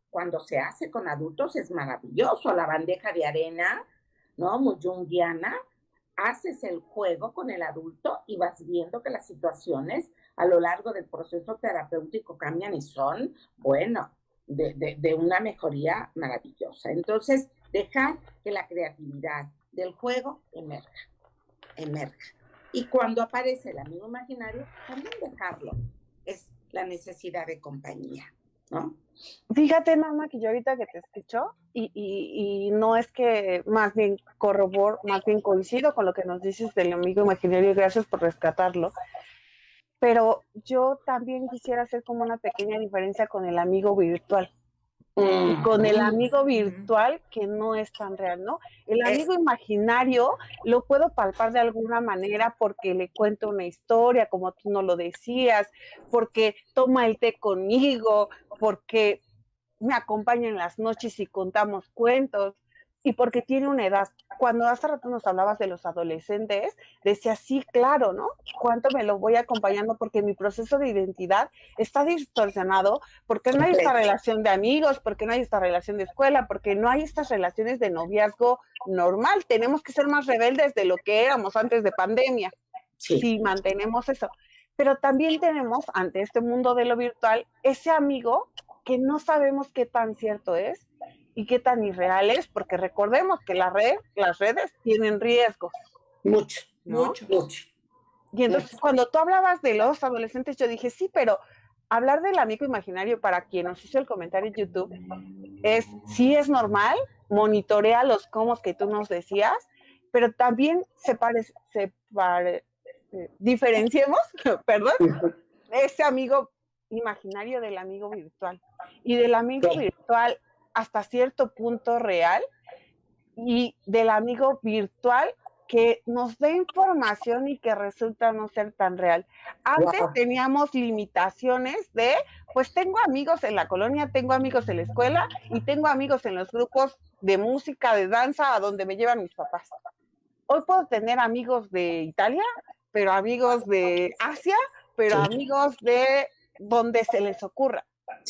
cuando se hace con adultos es maravilloso. La bandeja de arena, ¿no? Muy junguiana. Haces el juego con el adulto y vas viendo que las situaciones a lo largo del proceso terapéutico cambian y son, bueno, de una mejoría maravillosa. Entonces, dejar que la creatividad del juego emerja. Y cuando aparece el amigo imaginario, también dejarlo. Es la necesidad de compañía, ¿no? Fíjate, mamá, que yo ahorita que te escucho, y no es que más bien coincido con lo que nos dices del amigo imaginario, gracias por rescatarlo, pero yo también quisiera hacer como una pequeña diferencia con el amigo virtual. Y con el amigo virtual que no es tan real, ¿no? El amigo imaginario lo puedo palpar de alguna manera porque le cuento una historia, como tú no lo decías, porque toma el té conmigo, porque me acompaña en las noches y contamos cuentos, y porque tiene una edad. Cuando hace rato nos hablabas de los adolescentes, decía, sí, claro, ¿no? ¿Cuánto me lo voy acompañando? Porque mi proceso de identidad está distorsionado, porque no hay esta relación de amigos, porque no hay esta relación de escuela, porque no hay estas relaciones de noviazgo normal. Tenemos que ser más rebeldes de lo que éramos antes de pandemia, si mantenemos eso. Pero también tenemos, ante este mundo de lo virtual, ese amigo que no sabemos qué tan cierto es y qué tan irreal es, porque recordemos que las redes tienen riesgos. Mucho. Y entonces cuando tú hablabas de los adolescentes, yo dije, sí, pero hablar del amigo imaginario, para quien nos hizo el comentario en YouTube, sí es normal, monitorea los comos que tú nos decías, pero también diferenciemos, perdón, ese amigo imaginario del amigo virtual, y del amigo virtual hasta cierto punto real, y del amigo virtual que nos dé información y que resulta no ser tan real. Antes teníamos limitaciones de, pues tengo amigos en la colonia, tengo amigos en la escuela y tengo amigos en los grupos de música, de danza, a donde me llevan mis papás. Hoy puedo tener amigos de Italia, pero amigos de Asia, pero amigos de donde se les ocurra.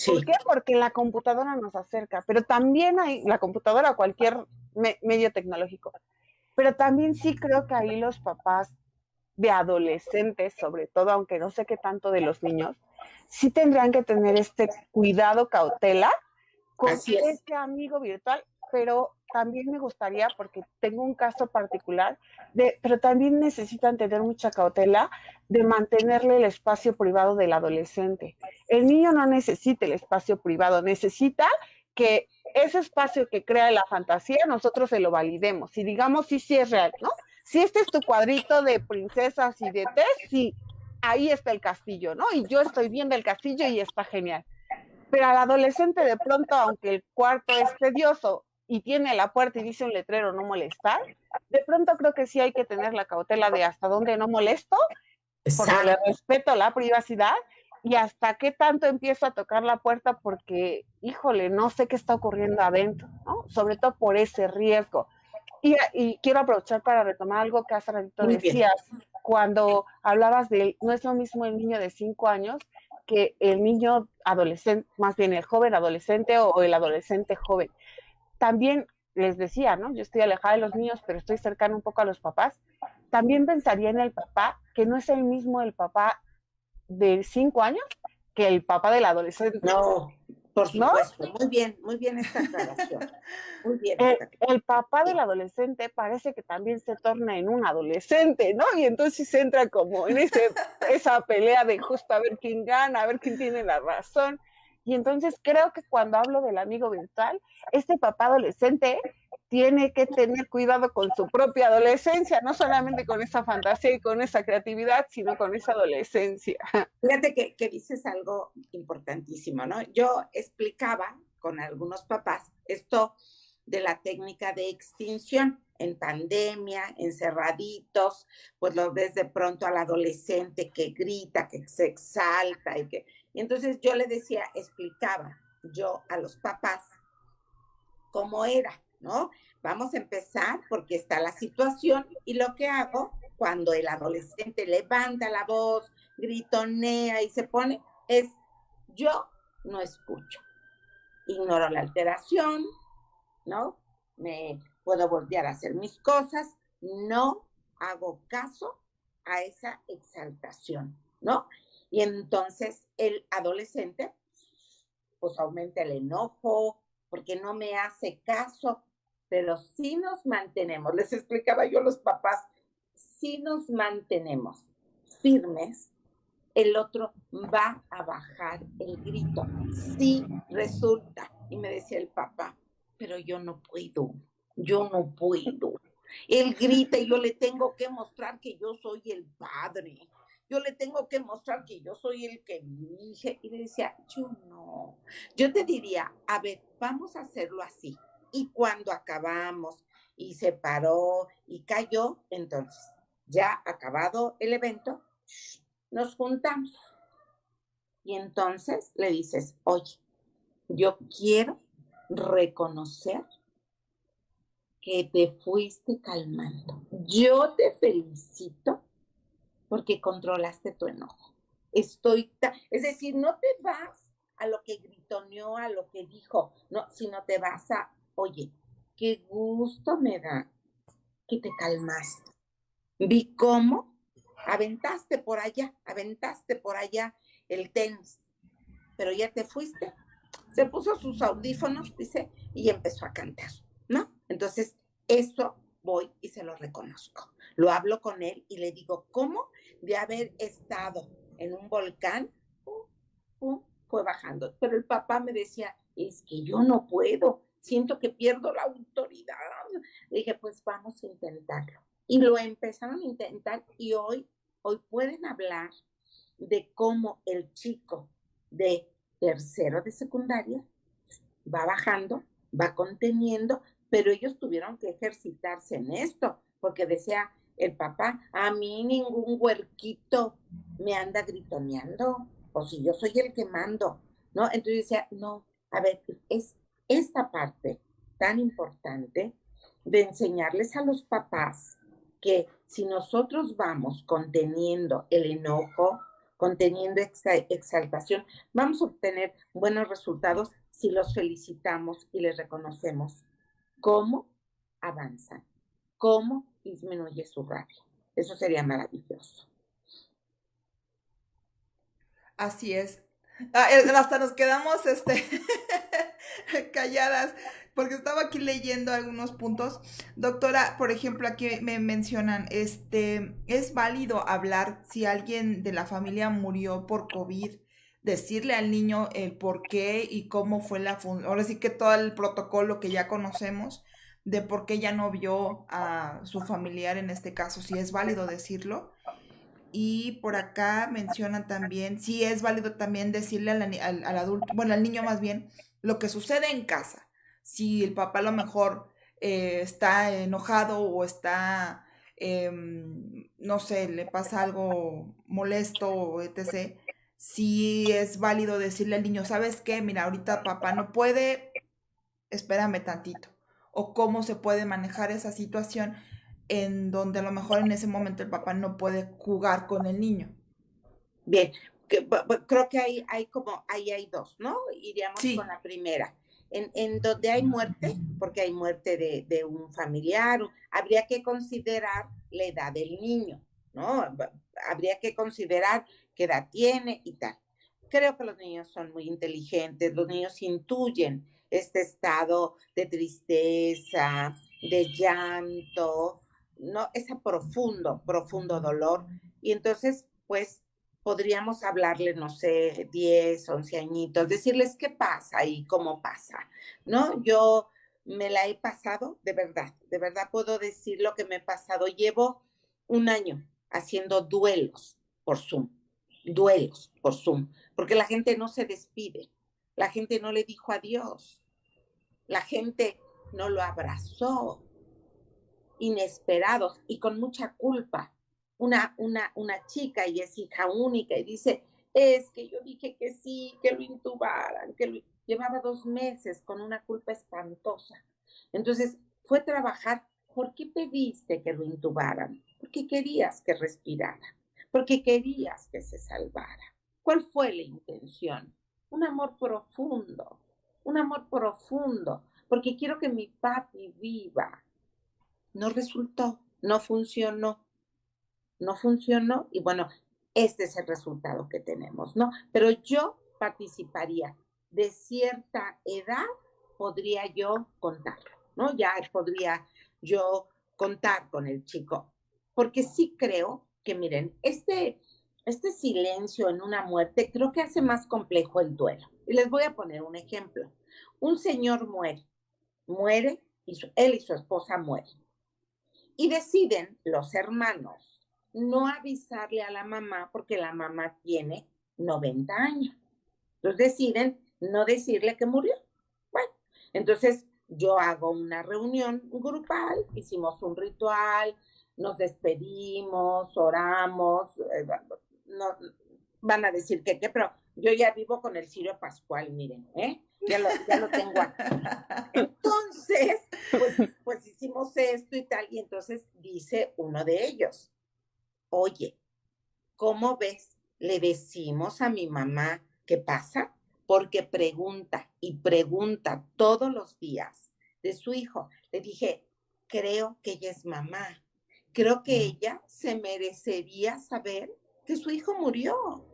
¿Por qué? Porque la computadora nos acerca, pero también hay la computadora o cualquier medio tecnológico. Pero también sí creo que ahí los papás de adolescentes, sobre todo, aunque no sé qué tanto de los niños, sí tendrían que tener este cuidado, cautela con este amigo virtual, pero también me gustaría, porque tengo un caso particular, pero también necesitan tener mucha cautela de mantenerle el espacio privado del adolescente. El niño no necesita el espacio privado, necesita que ese espacio que crea la fantasía nosotros se lo validemos y digamos sí es real, ¿no? Si este es tu cuadrito de princesas y de té, sí, ahí está el castillo, ¿no? Y yo estoy viendo el castillo y está genial. Pero al adolescente de pronto, aunque el cuarto es tedioso y tiene la puerta y dice un letrero no molestar, de pronto creo que sí hay que tener la cautela de hasta dónde no molesto, porque le respeto la privacidad, y hasta qué tanto empiezo a tocar la puerta porque, híjole, no sé qué está ocurriendo adentro, ¿no? Sobre todo por ese riesgo. Y quiero aprovechar para retomar algo que hace ratito Muy bien. decías, cuando hablabas de, no es lo mismo el niño de 5 años que el niño adolescente, más bien el joven adolescente o el adolescente joven. También les decía, ¿no? Yo estoy alejada de los niños, pero estoy cercana un poco a los papás. También pensaría en el papá, que no es el mismo el papá de 5 años que el papá del adolescente. No, por ¿No? supuesto. Muy bien esta aclaración. Muy bien esta aclaración. El papá del adolescente parece que también se torna en un adolescente, ¿no? Y entonces entra como en esa pelea de justo a ver quién gana, a ver quién tiene la razón. Y entonces creo que cuando hablo del amigo virtual, este papá adolescente tiene que tener cuidado con su propia adolescencia, no solamente con esa fantasía y con esa creatividad, sino con esa adolescencia. Fíjate que dices algo importantísimo, ¿no? Yo explicaba con algunos papás esto de la técnica de extinción en pandemia, encerraditos, pues lo ves de pronto al adolescente que grita, que se exalta y entonces yo le decía, explicaba yo a los papás cómo era, ¿no? Vamos a empezar porque está la situación y lo que hago cuando el adolescente levanta la voz, gritonea y se pone, es yo no escucho, ignoro la alteración, ¿no? Me puedo voltear a hacer mis cosas, no hago caso a esa exaltación, ¿no? Y entonces el adolescente, pues aumenta el enojo, porque no me hace caso, pero si nos mantenemos, les explicaba yo a los papás, si nos mantenemos firmes, el otro va a bajar el grito. Sí, resulta. Y me decía el papá, pero yo no puedo, yo no puedo. Él grita y yo le tengo que mostrar que yo soy el padre. Yo le tengo que mostrar que yo soy el que dirige. Y le decía, yo no. Yo te diría, a ver, vamos a hacerlo así. Y cuando acabamos y se paró y cayó, entonces, ya acabado el evento, nos juntamos. Y entonces le dices, oye, yo quiero reconocer que te fuiste calmando. Yo te felicito porque controlaste tu enojo. Es decir, no te vas a lo que gritoneó, a lo que dijo, no, sino te vas a, oye, qué gusto me da que te calmaste. Vi cómo aventaste por allá el tenis, pero ya te fuiste. Se puso sus audífonos, dice, y empezó a cantar, ¿no? Entonces, eso voy y se lo reconozco. Lo hablo con él y le digo, ¿cómo de haber estado en un volcán, fue bajando? Pero el papá me decía, es que yo no puedo, siento que pierdo la autoridad. Le dije, pues vamos a intentarlo. Y lo empezaron a intentar y hoy pueden hablar de cómo el chico de tercero de secundaria va bajando, va conteniendo, pero ellos tuvieron que ejercitarse en esto, porque decía el papá, a mí ningún huerquito me anda gritoneando, o si yo soy el que mando, ¿no? Entonces decía, no, a ver, es esta parte tan importante de enseñarles a los papás que si nosotros vamos conteniendo el enojo, conteniendo exaltación, vamos a obtener buenos resultados si los felicitamos y les reconocemos cómo avanzan, cómo disminuye su rabia. Eso sería maravilloso. Así es. Hasta nos quedamos calladas porque estaba aquí leyendo algunos puntos. Doctora, por ejemplo, aquí me mencionan, es válido hablar si alguien de la familia murió por COVID, decirle al niño el por qué y cómo fue ahora sí que todo el protocolo que ya conocemos de por qué ya no vio a su familiar en este caso, si es válido decirlo. Y por acá mencionan también, sí es válido también decirle al adulto, bueno, al niño más bien, lo que sucede en casa. Si el papá a lo mejor está enojado o está, no sé, le pasa algo molesto o etc., si es válido decirle al niño, ¿sabes qué? Mira, ahorita papá no puede, espérame tantito. O cómo se puede manejar esa situación en donde a lo mejor en ese momento el papá no puede jugar con el niño. Bien, creo que ahí hay dos, ¿no? Iríamos Sí. con la primera. En donde hay muerte, porque hay muerte de un familiar, habría que considerar la edad del niño, ¿no? Habría que considerar qué edad tiene y tal. Creo que los niños son muy inteligentes, los niños intuyen este estado de tristeza, de llanto, ¿no? Ese profundo, profundo dolor. Y entonces, pues, podríamos hablarle, no sé, 10, 11 añitos, decirles qué pasa y cómo pasa, ¿no? Yo me la he pasado, de verdad puedo decir lo que me he pasado. Llevo un año haciendo duelos por Zoom, porque la gente no se despide, la gente no le dijo adiós, la gente no lo abrazó, inesperados y con mucha culpa. Una chica y es hija única y dice, es que yo dije que sí, que lo intubaran, llevaba 2 meses con una culpa espantosa. Entonces fue trabajar. ¿Por qué pediste que lo intubaran? Porque querías que respirara, porque querías que se salvara. ¿Cuál fue la intención? Un amor profundo, porque quiero que mi papi viva. No resultó, no funcionó y bueno, este es el resultado que tenemos, ¿no? Pero yo participaría. De cierta edad podría yo contarlo, ¿no? Ya podría yo contar con el chico, porque sí creo que, miren, este silencio en una muerte creo que hace más complejo el duelo. Y les voy a poner un ejemplo. Un señor muere y él y su esposa mueren. Y deciden los hermanos no avisarle a la mamá porque la mamá tiene 90 años. Entonces deciden no decirle que murió. Bueno, entonces yo hago una reunión grupal, hicimos un ritual, nos despedimos, oramos, no, van a decir que qué, pero yo ya vivo con el cirio pascual, miren, ya lo tengo aquí. Entonces, pues hicimos esto y tal, y entonces dice uno de ellos, oye, ¿cómo ves? Le decimos a mi mamá qué pasa, porque pregunta y pregunta todos los días de su hijo. Le dije, creo que ella es mamá, creo que ella se merecería saber que su hijo murió.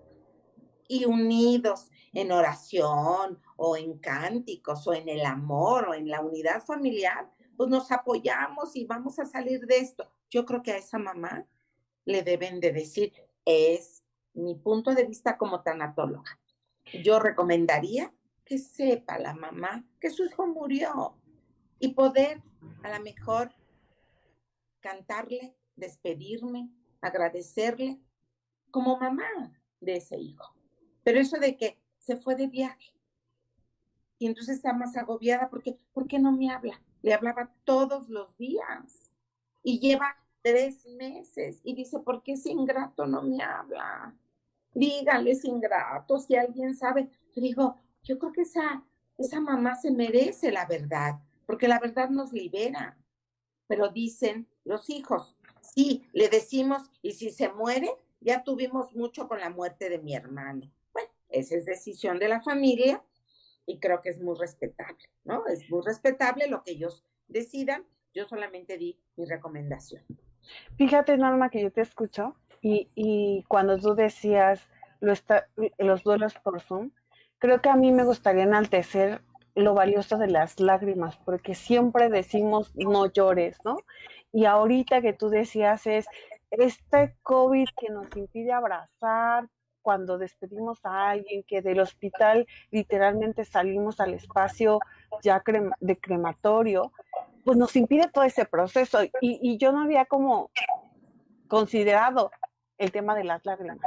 Y unidos en oración o en cánticos o en el amor o en la unidad familiar, pues nos apoyamos y vamos a salir de esto. Yo creo que a esa mamá le deben de decir, es mi punto de vista como tanatóloga. Yo recomendaría que sepa la mamá que su hijo murió y poder a lo mejor cantarle, despedirme, agradecerle como mamá de ese hijo. Pero eso de que se fue de viaje y entonces está más agobiada porque, ¿por qué no me habla? Le hablaba todos los días y lleva 3 meses y dice, ¿por qué ese ingrato no me habla? Díganle, es ingrato, si alguien sabe. Yo digo, yo creo que esa mamá se merece la verdad, porque la verdad nos libera. Pero dicen los hijos, sí, le decimos, y si se muere, ya tuvimos mucho con la muerte de mi hermano. Bueno, esa es decisión de la familia y creo que es muy respetable, ¿no? Es muy respetable lo que ellos decidan. Yo solamente di mi recomendación. Fíjate, Norma, que yo te escucho y cuando tú decías los duelos por Zoom, creo que a mí me gustaría enaltecer lo valioso de las lágrimas, porque siempre decimos no llores, ¿no? Y ahorita que tú decías es este COVID que nos impide abrazar cuando despedimos a alguien, que del hospital literalmente salimos al espacio ya de crematorio, pues nos impide todo ese proceso. Y yo no había como considerado el tema de las lágrimas,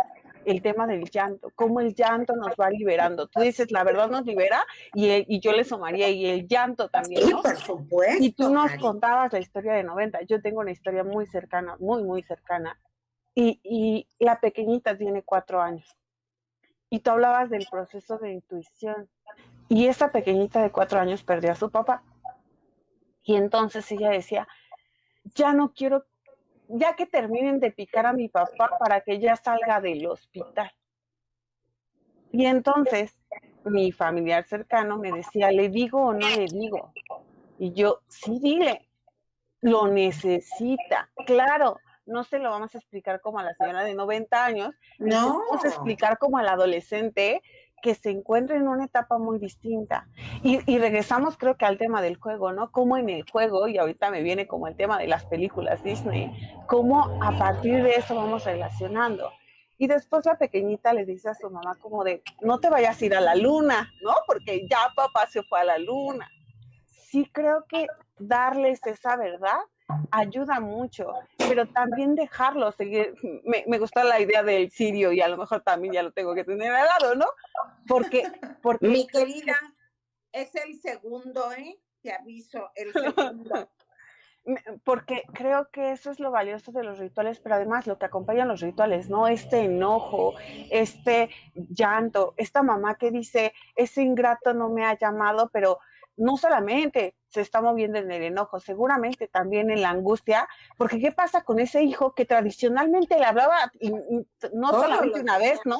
el tema del llanto, cómo el llanto nos va liberando. Tú dices, la verdad nos libera y yo le sumaría y el llanto también, ¿no? Por supuesto. Y tú nos contabas la historia de 90. Yo tengo una historia muy cercana, muy, muy cercana. Y la pequeñita tiene 4 años. Y tú hablabas del proceso de intuición. Y esta pequeñita de 4 años perdió a su papá. Y entonces ella decía, ya no quiero, ya que terminen de picar a mi papá para que ya salga del hospital. Y entonces mi familiar cercano me decía, ¿le digo o no le digo? Y yo, sí, dile, lo necesita. Claro, no se lo vamos a explicar como a la señora de 90 años, ni se lo vamos a explicar como al adolescente que se encuentra en una etapa muy distinta. Y regresamos creo que al tema del juego, ¿no? Como en el juego, y ahorita me viene como el tema de las películas Disney, cómo a partir de eso vamos relacionando. Y después la pequeñita le dice a su mamá como de, no te vayas a ir a la luna, ¿no? Porque ya papá se fue a la luna. Sí creo que darles esa verdad ayuda mucho, pero también dejarlo seguir. Me gusta la idea del sirio y a lo mejor también ya lo tengo que tener al lado, ¿no? Porque mi querida, es el segundo, te aviso, el segundo. Porque creo que eso es lo valioso de los rituales, pero además lo que acompañan los rituales, ¿no? Este enojo, este llanto, esta mamá que dice, ese ingrato no me ha llamado, pero no solamente se está moviendo en el enojo, seguramente también en la angustia, porque ¿qué pasa con ese hijo que tradicionalmente le hablaba, y no solamente una vez, ¿no?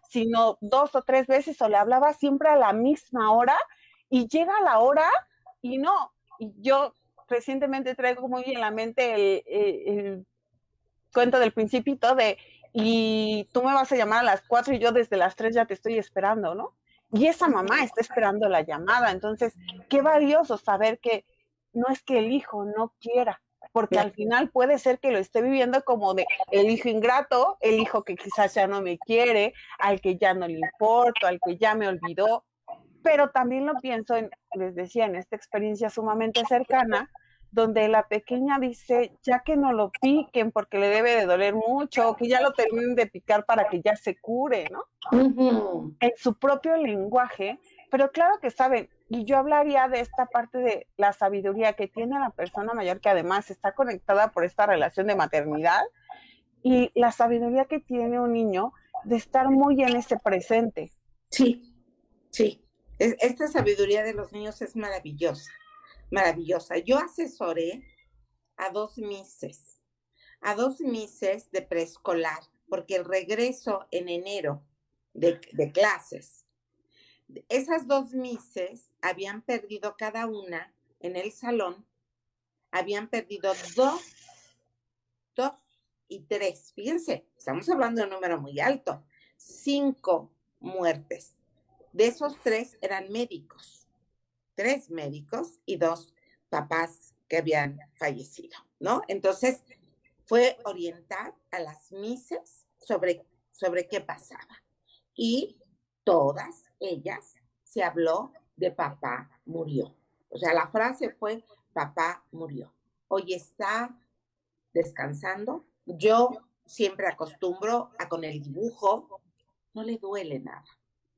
Sino 2 o 3 veces, o le hablaba siempre a la misma hora, y llega la hora y no, y yo recientemente traigo muy en la mente el cuento del Principito de, y tú me vas a llamar a las 4 y yo desde las 3 ya te estoy esperando, ¿no? Y esa mamá está esperando la llamada. Entonces, qué valioso saber que no es que el hijo no quiera, porque al final puede ser que lo esté viviendo como de el hijo ingrato, el hijo que quizás ya no me quiere, al que ya no le importo, al que ya me olvidó, pero también lo pienso en, les decía, en esta experiencia sumamente cercana, donde la pequeña dice, ya que no lo piquen porque le debe de doler mucho, que ya lo terminen de picar para que ya se cure, ¿no? En su propio lenguaje, pero claro que saben, y yo hablaría de esta parte de la sabiduría que tiene la persona mayor, que además está conectada por esta relación de maternidad, y la sabiduría que tiene un niño de estar muy en ese presente. Sí, sí. Esta sabiduría de los niños es maravillosa, maravillosa. Yo asesoré a 2 mises de preescolar, porque el regreso en enero de clases, esas 2 mises habían perdido cada una en el salón, habían perdido 2 y 3. Fíjense, estamos hablando de un número muy alto. 5 muertes. De esos 3 eran médicos. 3 médicos y 2 papás que habían fallecido, ¿no? Entonces, fue orientar a las mises sobre qué pasaba. Y todas ellas se habló de papá murió. O sea, la frase fue, papá murió. Hoy está descansando. Yo siempre acostumbro a con el dibujo, no le duele nada.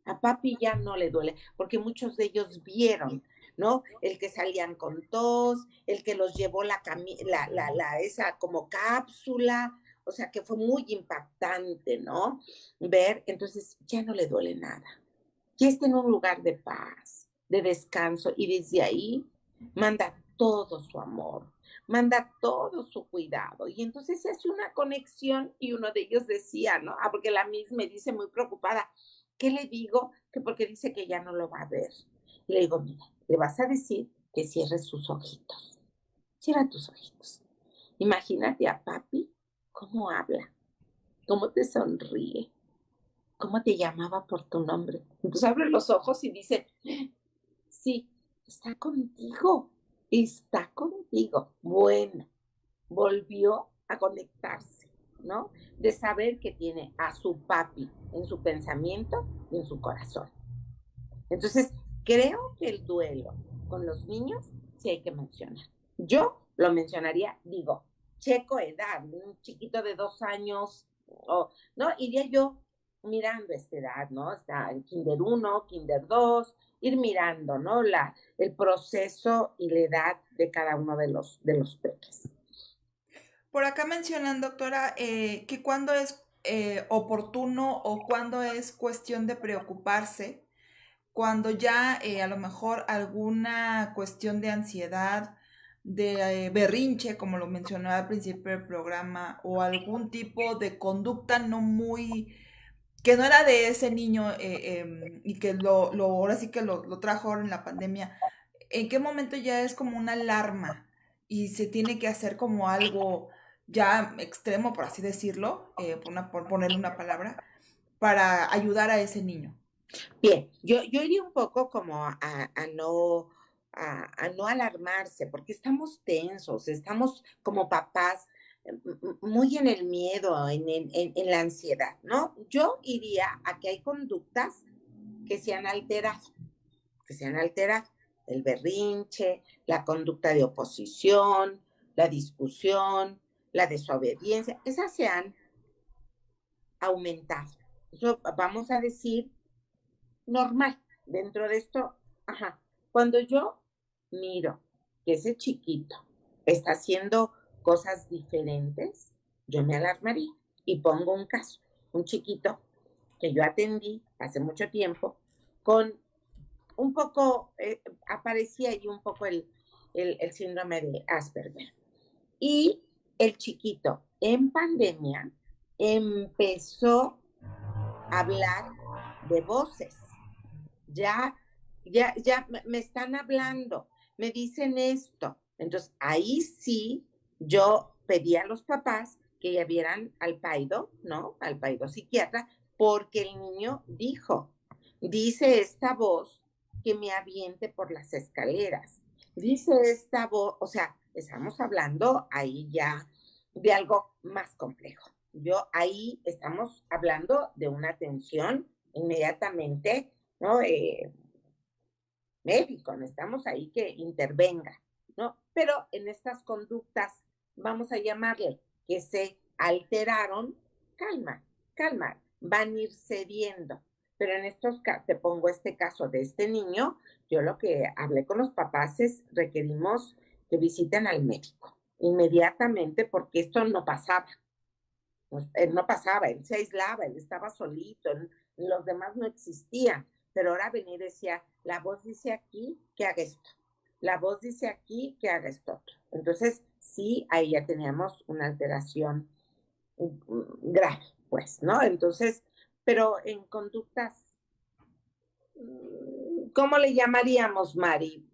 A papi ya no le duele, porque muchos de ellos vieron, ¿no? El que salían con tos, el que los llevó esa como cápsula, o sea que fue muy impactante, ¿no? Ver, entonces ya no le duele nada. Ya está en un lugar de paz, de descanso, y desde ahí manda todo su amor, manda todo su cuidado. Y entonces se hace una conexión y uno de ellos decía, ¿no? Porque la misma me dice muy preocupada, ¿qué le digo? Que porque dice que ya no lo va a ver. Y le digo, mira, le vas a decir que cierre sus ojitos. Cierra tus ojitos. Imagínate a papi cómo habla, cómo te sonríe, cómo te llamaba por tu nombre. Entonces abre los ojos y dice, sí, está contigo, está contigo. Bueno, volvió a conectarse, ¿no? De saber que tiene a su papi en su pensamiento y en su corazón. Entonces, creo que el duelo con los niños sí hay que mencionar. Yo lo mencionaría, digo, checo edad, un chiquito de 2 años, ¿no? Iría yo mirando esta edad, ¿no? Está el Kinder 1, Kinder 2, ir mirando, ¿no? El proceso y la edad de cada uno de los peques. Por acá mencionan, doctora, que cuando es oportuno o cuándo es cuestión de preocuparse, cuando ya a lo mejor alguna cuestión de ansiedad, de berrinche, como lo mencionaba al principio del programa, o algún tipo de conducta no muy, que no era de ese niño y que ahora sí que lo trajo ahora en la pandemia, ¿en qué momento ya es como una alarma y se tiene que hacer como algo ya extremo, por así decirlo, por ponerle una palabra, para ayudar a ese niño? Bien, yo iría un poco como a no alarmarse, porque estamos tensos, estamos como papás muy en el miedo, en la ansiedad, ¿no? Yo iría a que hay conductas que se han alterado, que se han alterado. El berrinche, la conducta de oposición, la discusión, la desobediencia, esas se han aumentado. Eso vamos a decir normal. Dentro de esto, ajá, cuando yo miro que ese chiquito está haciendo cosas diferentes, yo me alarmaría y pongo un caso. Un chiquito que yo atendí hace mucho tiempo con un poco, aparecía ahí un poco el síndrome de Asperger. Y el chiquito en pandemia empezó a hablar de voces. Ya me están hablando, me dicen esto. Entonces, ahí sí yo pedí a los papás que ya vieran al paido, ¿no? Al paido psiquiatra, porque el niño dice esta voz que me aviente por las escaleras. Dice esta voz, o sea, estamos hablando ahí ya de algo más complejo. Ahí estamos hablando de una atención inmediatamente, ¿no? Médico, necesitamos ahí que intervenga, ¿no? Pero en estas conductas, vamos a llamarle, que se alteraron, calma, van a ir cediendo. Pero en estos casos, te pongo este caso de este niño, yo lo que hablé con los papás es, requerimos que visiten al médico inmediatamente porque esto no pasaba. Él no pasaba, él se aislaba, él estaba solito, los demás no existían. Pero ahora venía y decía, la voz dice aquí que haga esto, la voz dice aquí que haga esto otro. Entonces, sí, ahí ya teníamos una alteración grave, pues, ¿no? Entonces, pero en conductas, ¿cómo le llamaríamos, Mari?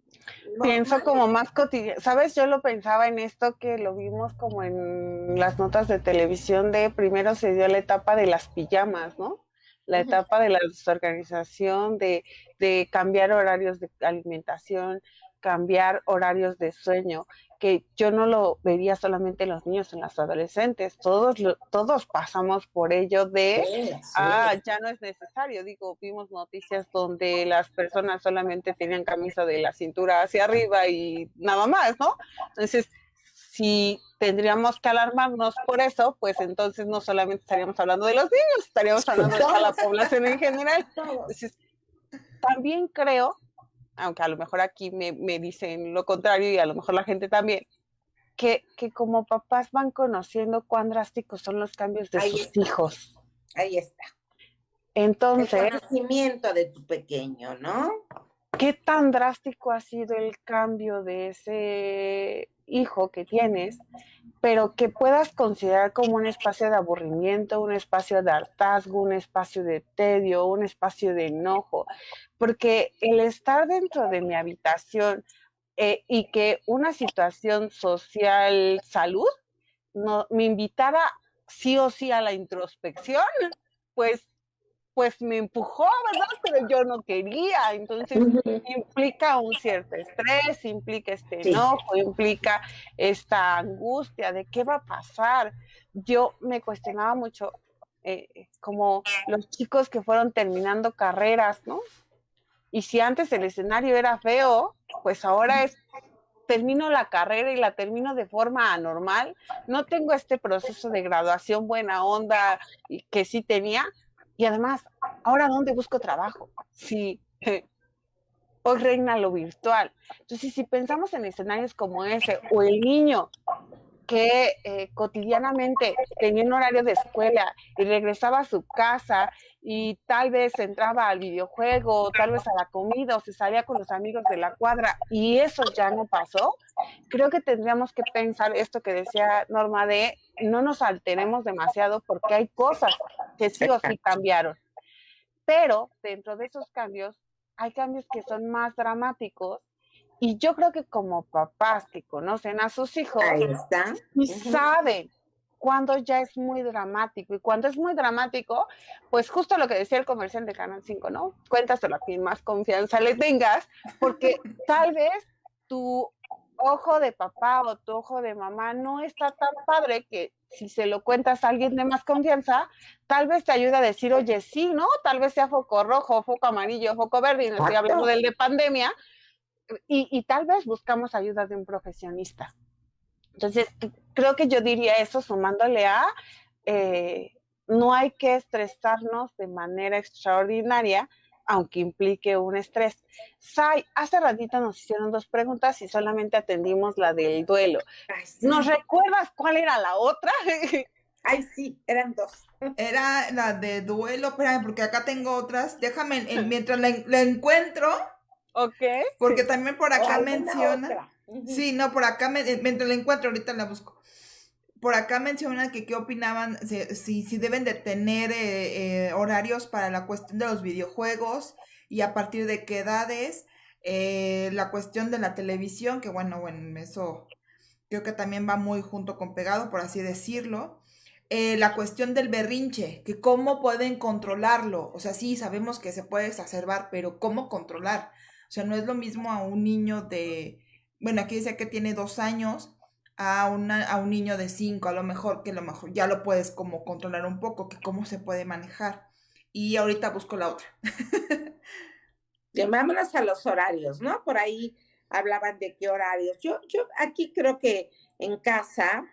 Pienso como más cotidiano, ¿sabes? Yo lo pensaba en esto que lo vimos como en las notas de televisión de primero se dio la etapa de las pijamas, ¿no? La etapa de la desorganización, de cambiar horarios de alimentación, cambiar horarios de sueño, que yo no lo vería solamente en los niños, en los adolescentes, todos pasamos por ello ya no es necesario, digo, vimos noticias donde las personas solamente tenían camisa de la cintura hacia arriba y nada más, ¿no? Entonces, si tendríamos que alarmarnos por eso, pues entonces no solamente estaríamos hablando de los niños, estaríamos hablando de toda la población en general. Entonces, también creo, aunque a lo mejor aquí me dicen lo contrario y a lo mejor la gente también, que como papás van conociendo cuán drásticos son los cambios de sus hijos. Ahí está. Entonces, el conocimiento de tu pequeño, ¿no? ¿Qué tan drástico ha sido el cambio de ese hijo que tienes, pero que puedas considerar como un espacio de aburrimiento, un espacio de hartazgo, un espacio de tedio, un espacio de enojo? Porque el estar dentro de mi habitación y que una situación social, salud, no, me invitara sí o sí a la introspección, pues me empujó, ¿verdad? Pero yo no quería. Entonces, implica un cierto estrés, implica este enojo, implica esta angustia de qué va a pasar. Yo me cuestionaba mucho, como los chicos que fueron terminando carreras, ¿no? Y si antes el escenario era feo, pues ahora termino la carrera y la termino de forma anormal. No tengo este proceso de graduación buena onda que sí tenía. Y además, ¿ahora dónde busco trabajo? Sí, hoy reina lo virtual. Entonces, si pensamos en escenarios como ese, o el niño que cotidianamente tenía un horario de escuela y regresaba a su casa y tal vez entraba al videojuego, tal vez a la comida o se salía con los amigos de la cuadra y eso ya no pasó, creo que tendríamos que pensar esto que decía Norma de no nos alteremos demasiado porque hay cosas que sí o sí cambiaron. Pero dentro de esos cambios, hay cambios que son más dramáticos y yo creo que como papás que conocen a sus hijos, Ahí está. y saben cuando ya es muy dramático. Y cuando es muy dramático, pues justo lo que decía el comercial de Canal 5, ¿no? Cuéntaselo a quien más confianza le tengas, porque tal vez tu ojo de papá o tu ojo de mamá no está tan padre que si se lo cuentas a alguien de más confianza, tal vez te ayuda a decir, oye, sí, ¿no? Tal vez sea foco rojo, foco amarillo, foco verde, y no estoy hablando del de pandemia, y tal vez buscamos ayuda de un profesionista. Entonces, creo que yo diría eso sumándole a no hay que estresarnos de manera extraordinaria, aunque implique un estrés. Sai, hace ratito nos hicieron 2 preguntas y solamente atendimos la del duelo. Ay, sí. ¿Nos recuerdas cuál era la otra? Ay, sí, eran 2. Era la de duelo, espérame, porque acá tengo otras. Déjame, mientras la encuentro. Ok. Porque también por acá menciona. Otra. Sí, no, por acá, mientras la encuentro, ahorita la busco. Por acá menciona que qué opinaban, si deben de tener horarios para la cuestión de los videojuegos y a partir de qué edades, la cuestión de la televisión, que bueno, eso creo que también va muy junto con pegado, por así decirlo. La cuestión del berrinche, que cómo pueden controlarlo. O sea, sí, sabemos que se puede exacerbar, pero ¿cómo controlar? O sea, no es lo mismo a un niño bueno, aquí dice que tiene 2 años, a un niño de 5, a lo mejor ya lo puedes como controlar un poco, que cómo se puede manejar. Y ahorita busco la otra. Vámonos a los horarios, ¿no? Por ahí hablaban de qué horarios. Yo aquí creo que en casa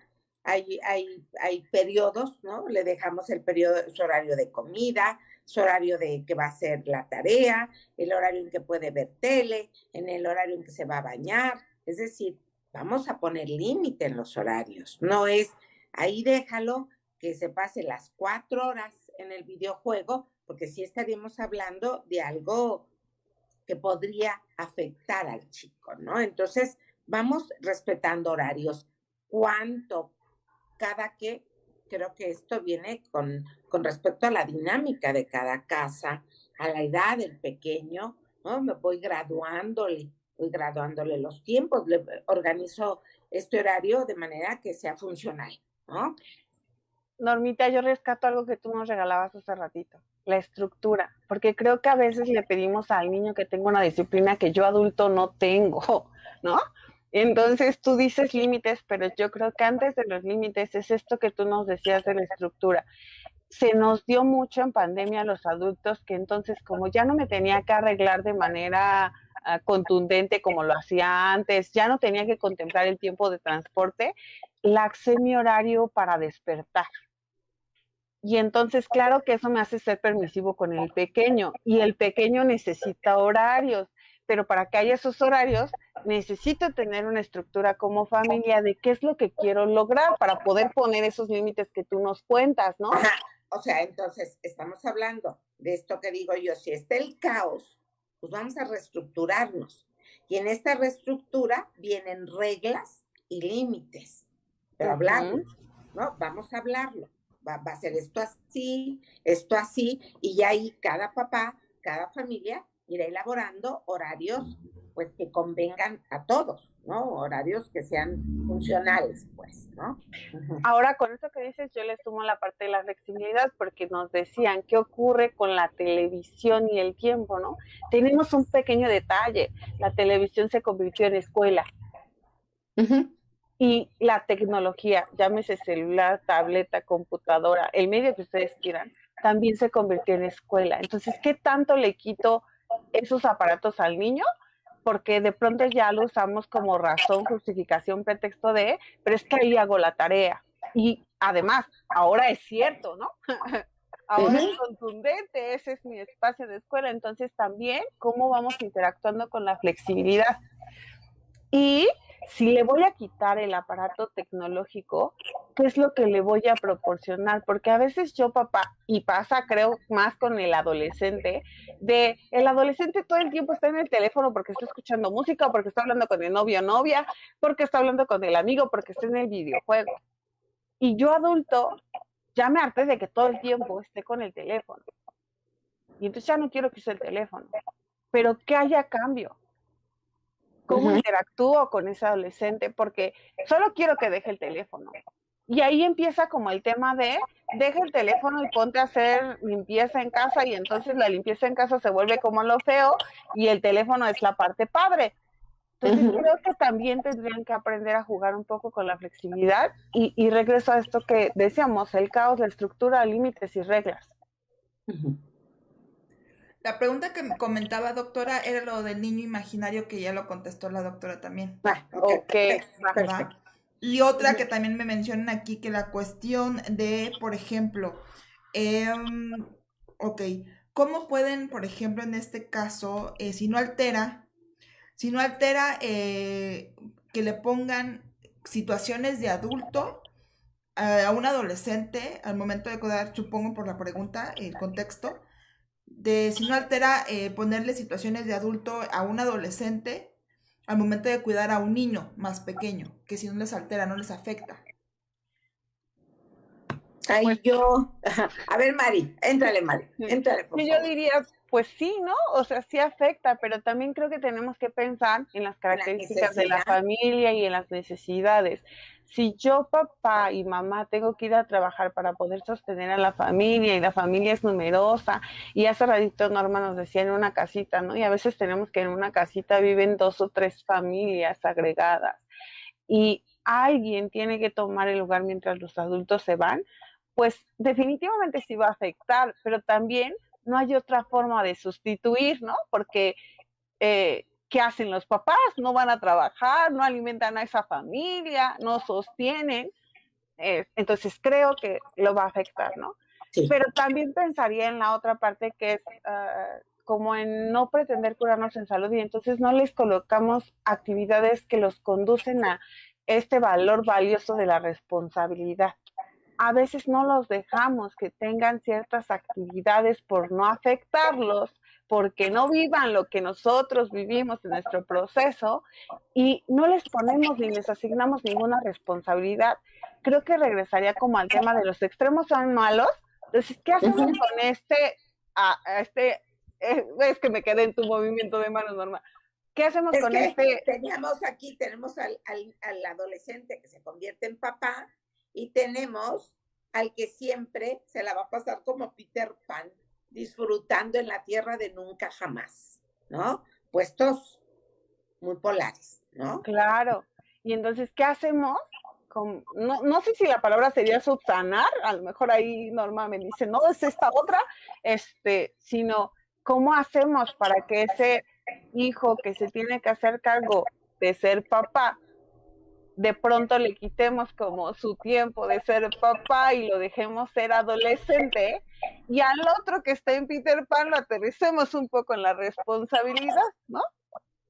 hay periodos, ¿no? Le dejamos el periodo, su horario de comida, su horario de que va a hacer la tarea, el horario en que puede ver tele, en el horario en que se va a bañar. Es decir, vamos a poner límite en los horarios. No es, ahí déjalo que se pase las 4 horas en el videojuego, porque sí estaríamos hablando de algo que podría afectar al chico, ¿no? Entonces, vamos respetando horarios. ¿Cuánto? Cada que, creo que esto viene con respecto a la dinámica de cada casa, a la edad del pequeño, ¿no? Me voy graduándole los tiempos, le organizo este horario de manera que sea funcional, ¿no? Normita, yo rescato algo que tú nos regalabas hace ratito, la estructura, porque creo que a veces le pedimos al niño que tenga una disciplina que yo adulto no tengo, ¿no? Entonces tú dices límites, pero yo creo que antes de los límites es esto que tú nos decías de la estructura. Se nos dio mucho en pandemia a los adultos que entonces como ya no me tenía que arreglar de manera contundente como lo hacía antes, ya no tenía que contemplar el tiempo de transporte, laxé mi horario para despertar. Y entonces, claro que eso me hace ser permisivo con el pequeño y el pequeño necesita horarios, pero para que haya esos horarios necesito tener una estructura como familia de qué es lo que quiero lograr para poder poner esos límites que tú nos cuentas, ¿no? Ajá. O sea, entonces estamos hablando de esto que digo yo, si está el caos, pues vamos a reestructurarnos. Y en esta reestructura vienen reglas y límites, pero hablarlo, ¿no? Vamos a hablarlo. Va a ser esto así, y ya ahí cada papá, cada familia irá elaborando horarios pues que convengan a todos, ¿no? Horarios que sean funcionales, pues, ¿no? Ahora, con eso que dices, yo le sumo la parte de la flexibilidad, porque nos decían qué ocurre con la televisión y el tiempo, ¿no? Tenemos un pequeño detalle, la televisión se convirtió en escuela. Y la tecnología, llámese celular, tableta, computadora, el medio que ustedes quieran, también se convirtió en escuela. Entonces, ¿qué tanto le quito esos aparatos al niño? Porque de pronto ya lo usamos como razón, justificación, pretexto de, pero es que ahí hago la tarea. Y además, ahora es cierto, ¿no? Ahora es contundente, ese es mi espacio de escuela. Entonces también, ¿cómo vamos interactuando con la flexibilidad? Y si le voy a quitar el aparato tecnológico, ¿qué es lo que le voy a proporcionar? Porque a veces yo, papá, y pasa creo más con el adolescente, el adolescente todo el tiempo está en el teléfono porque está escuchando música, porque está hablando con el novio o novia, porque está hablando con el amigo, porque está en el videojuego. Y yo adulto ya me harté de que todo el tiempo esté con el teléfono. Y entonces ya no quiero que use el teléfono. Pero ¿qué hay a cambio? ¿Cómo interactúo con ese adolescente? Porque solo quiero que deje el teléfono. Y ahí empieza como el tema de deja el teléfono y ponte a hacer limpieza en casa, y entonces la limpieza en casa se vuelve como lo feo y el teléfono es la parte padre. Entonces creo que también tendrían que aprender a jugar un poco con la flexibilidad y regreso a esto que decíamos, el caos, la estructura, límites y reglas. La pregunta que me comentaba, doctora, era lo del niño imaginario, que ya lo contestó la doctora también. Okay. ¿Va? Y otra que también me mencionan aquí, que la cuestión de, por ejemplo, ¿cómo pueden, por ejemplo, en este caso, si no altera, que le pongan situaciones de adulto a un adolescente al momento de cuidar, supongo por la pregunta, el contexto, de si no altera ponerle situaciones de adulto a un adolescente al momento de cuidar a un niño más pequeño, que si no les altera, no les afecta? Ahí yo, a ver, Mari, éntrale, Mari, éntrale, por favor. Yo diría, pues sí, ¿no? O sea, sí afecta, pero también creo que tenemos que pensar en las características de la familia y en las necesidades. Si yo, papá y mamá, tengo que ir a trabajar para poder sostener a la familia, y la familia es numerosa, y hace ratito Norma nos decía en una casita, ¿no? Y a veces tenemos que en una casita viven 2 o 3 familias agregadas, y alguien tiene que tomar el lugar mientras los adultos se van, pues definitivamente sí va a afectar, pero también no hay otra forma de sustituir, ¿no? Porque, ¿qué hacen los papás? No van a trabajar, no alimentan a esa familia, no sostienen, entonces creo que lo va a afectar, ¿no? Sí. Pero también pensaría en la otra parte, que es como en no pretender curarnos en salud, y entonces no les colocamos actividades que los conducen a este valor valioso de la responsabilidad. A veces no los dejamos que tengan ciertas actividades por no afectarlos, porque no vivan lo que nosotros vivimos en nuestro proceso, y no les ponemos ni les asignamos ninguna responsabilidad. Creo que regresaría como al tema de los extremos son malos. Entonces, ¿qué hacemos con es que me quedé en tu movimiento de manos, Norma? ¿Qué hacemos con este? Tenemos al adolescente que se convierte en papá, y tenemos al que siempre se la va a pasar como Peter Pan, disfrutando en la tierra de nunca jamás, ¿no? Puestos muy polares, ¿no? Claro. Y entonces, ¿qué hacemos? No sé si la palabra sería subsanar, a lo mejor ahí Norma me dice, no, es esta otra, sino ¿cómo hacemos para que ese hijo que se tiene que hacer cargo de ser papá, de pronto le quitemos como su tiempo de ser papá y lo dejemos ser adolescente, y al otro que está en Peter Pan lo aterricemos un poco en la responsabilidad, ¿no?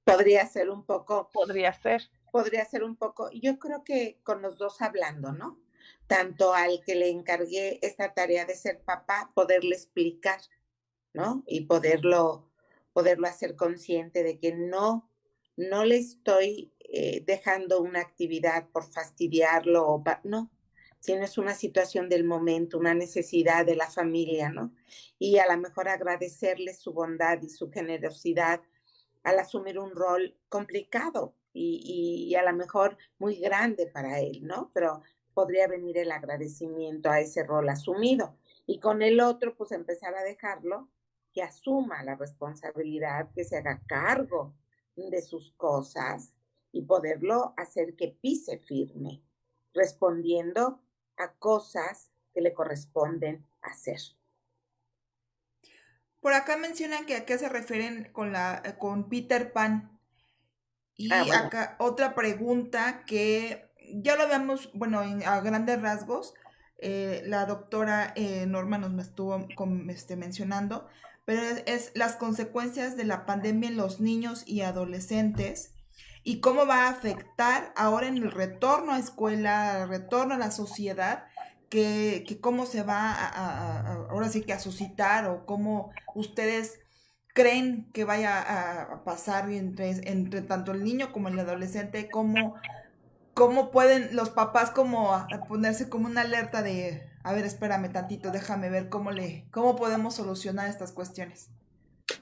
Podría ser un poco. Podría ser un poco. Yo creo que con los dos hablando, ¿no? Tanto al que le encargué esta tarea de ser papá, poderle explicar, ¿no? Y poderlo hacer consciente de que no le estoy dejando una actividad por fastidiarlo, no, sino es una situación del momento, una necesidad de la familia, ¿no? Y a lo mejor agradecerle su bondad y su generosidad al asumir un rol complicado y a lo mejor muy grande para él, ¿no? Pero podría venir el agradecimiento a ese rol asumido. Y con el otro, pues empezar a dejarlo que asuma la responsabilidad, que se haga cargo de sus cosas y poderlo hacer que pise firme, respondiendo a cosas que le corresponden hacer. Por acá mencionan que a qué se refieren con Peter Pan. Y bueno, acá otra pregunta que ya lo habíamos, bueno, a grandes rasgos, la doctora Norma nos estuvo mencionando, pero es las consecuencias de la pandemia en los niños y adolescentes. y cómo va a afectar ahora en el retorno a escuela, retorno a la sociedad, que cómo se va ahora sí que a suscitar o cómo ustedes creen que vaya a pasar entre tanto el niño como el adolescente, cómo pueden los papás como a ponerse como una alerta de, a ver, espérame tantito, déjame ver cómo podemos solucionar estas cuestiones.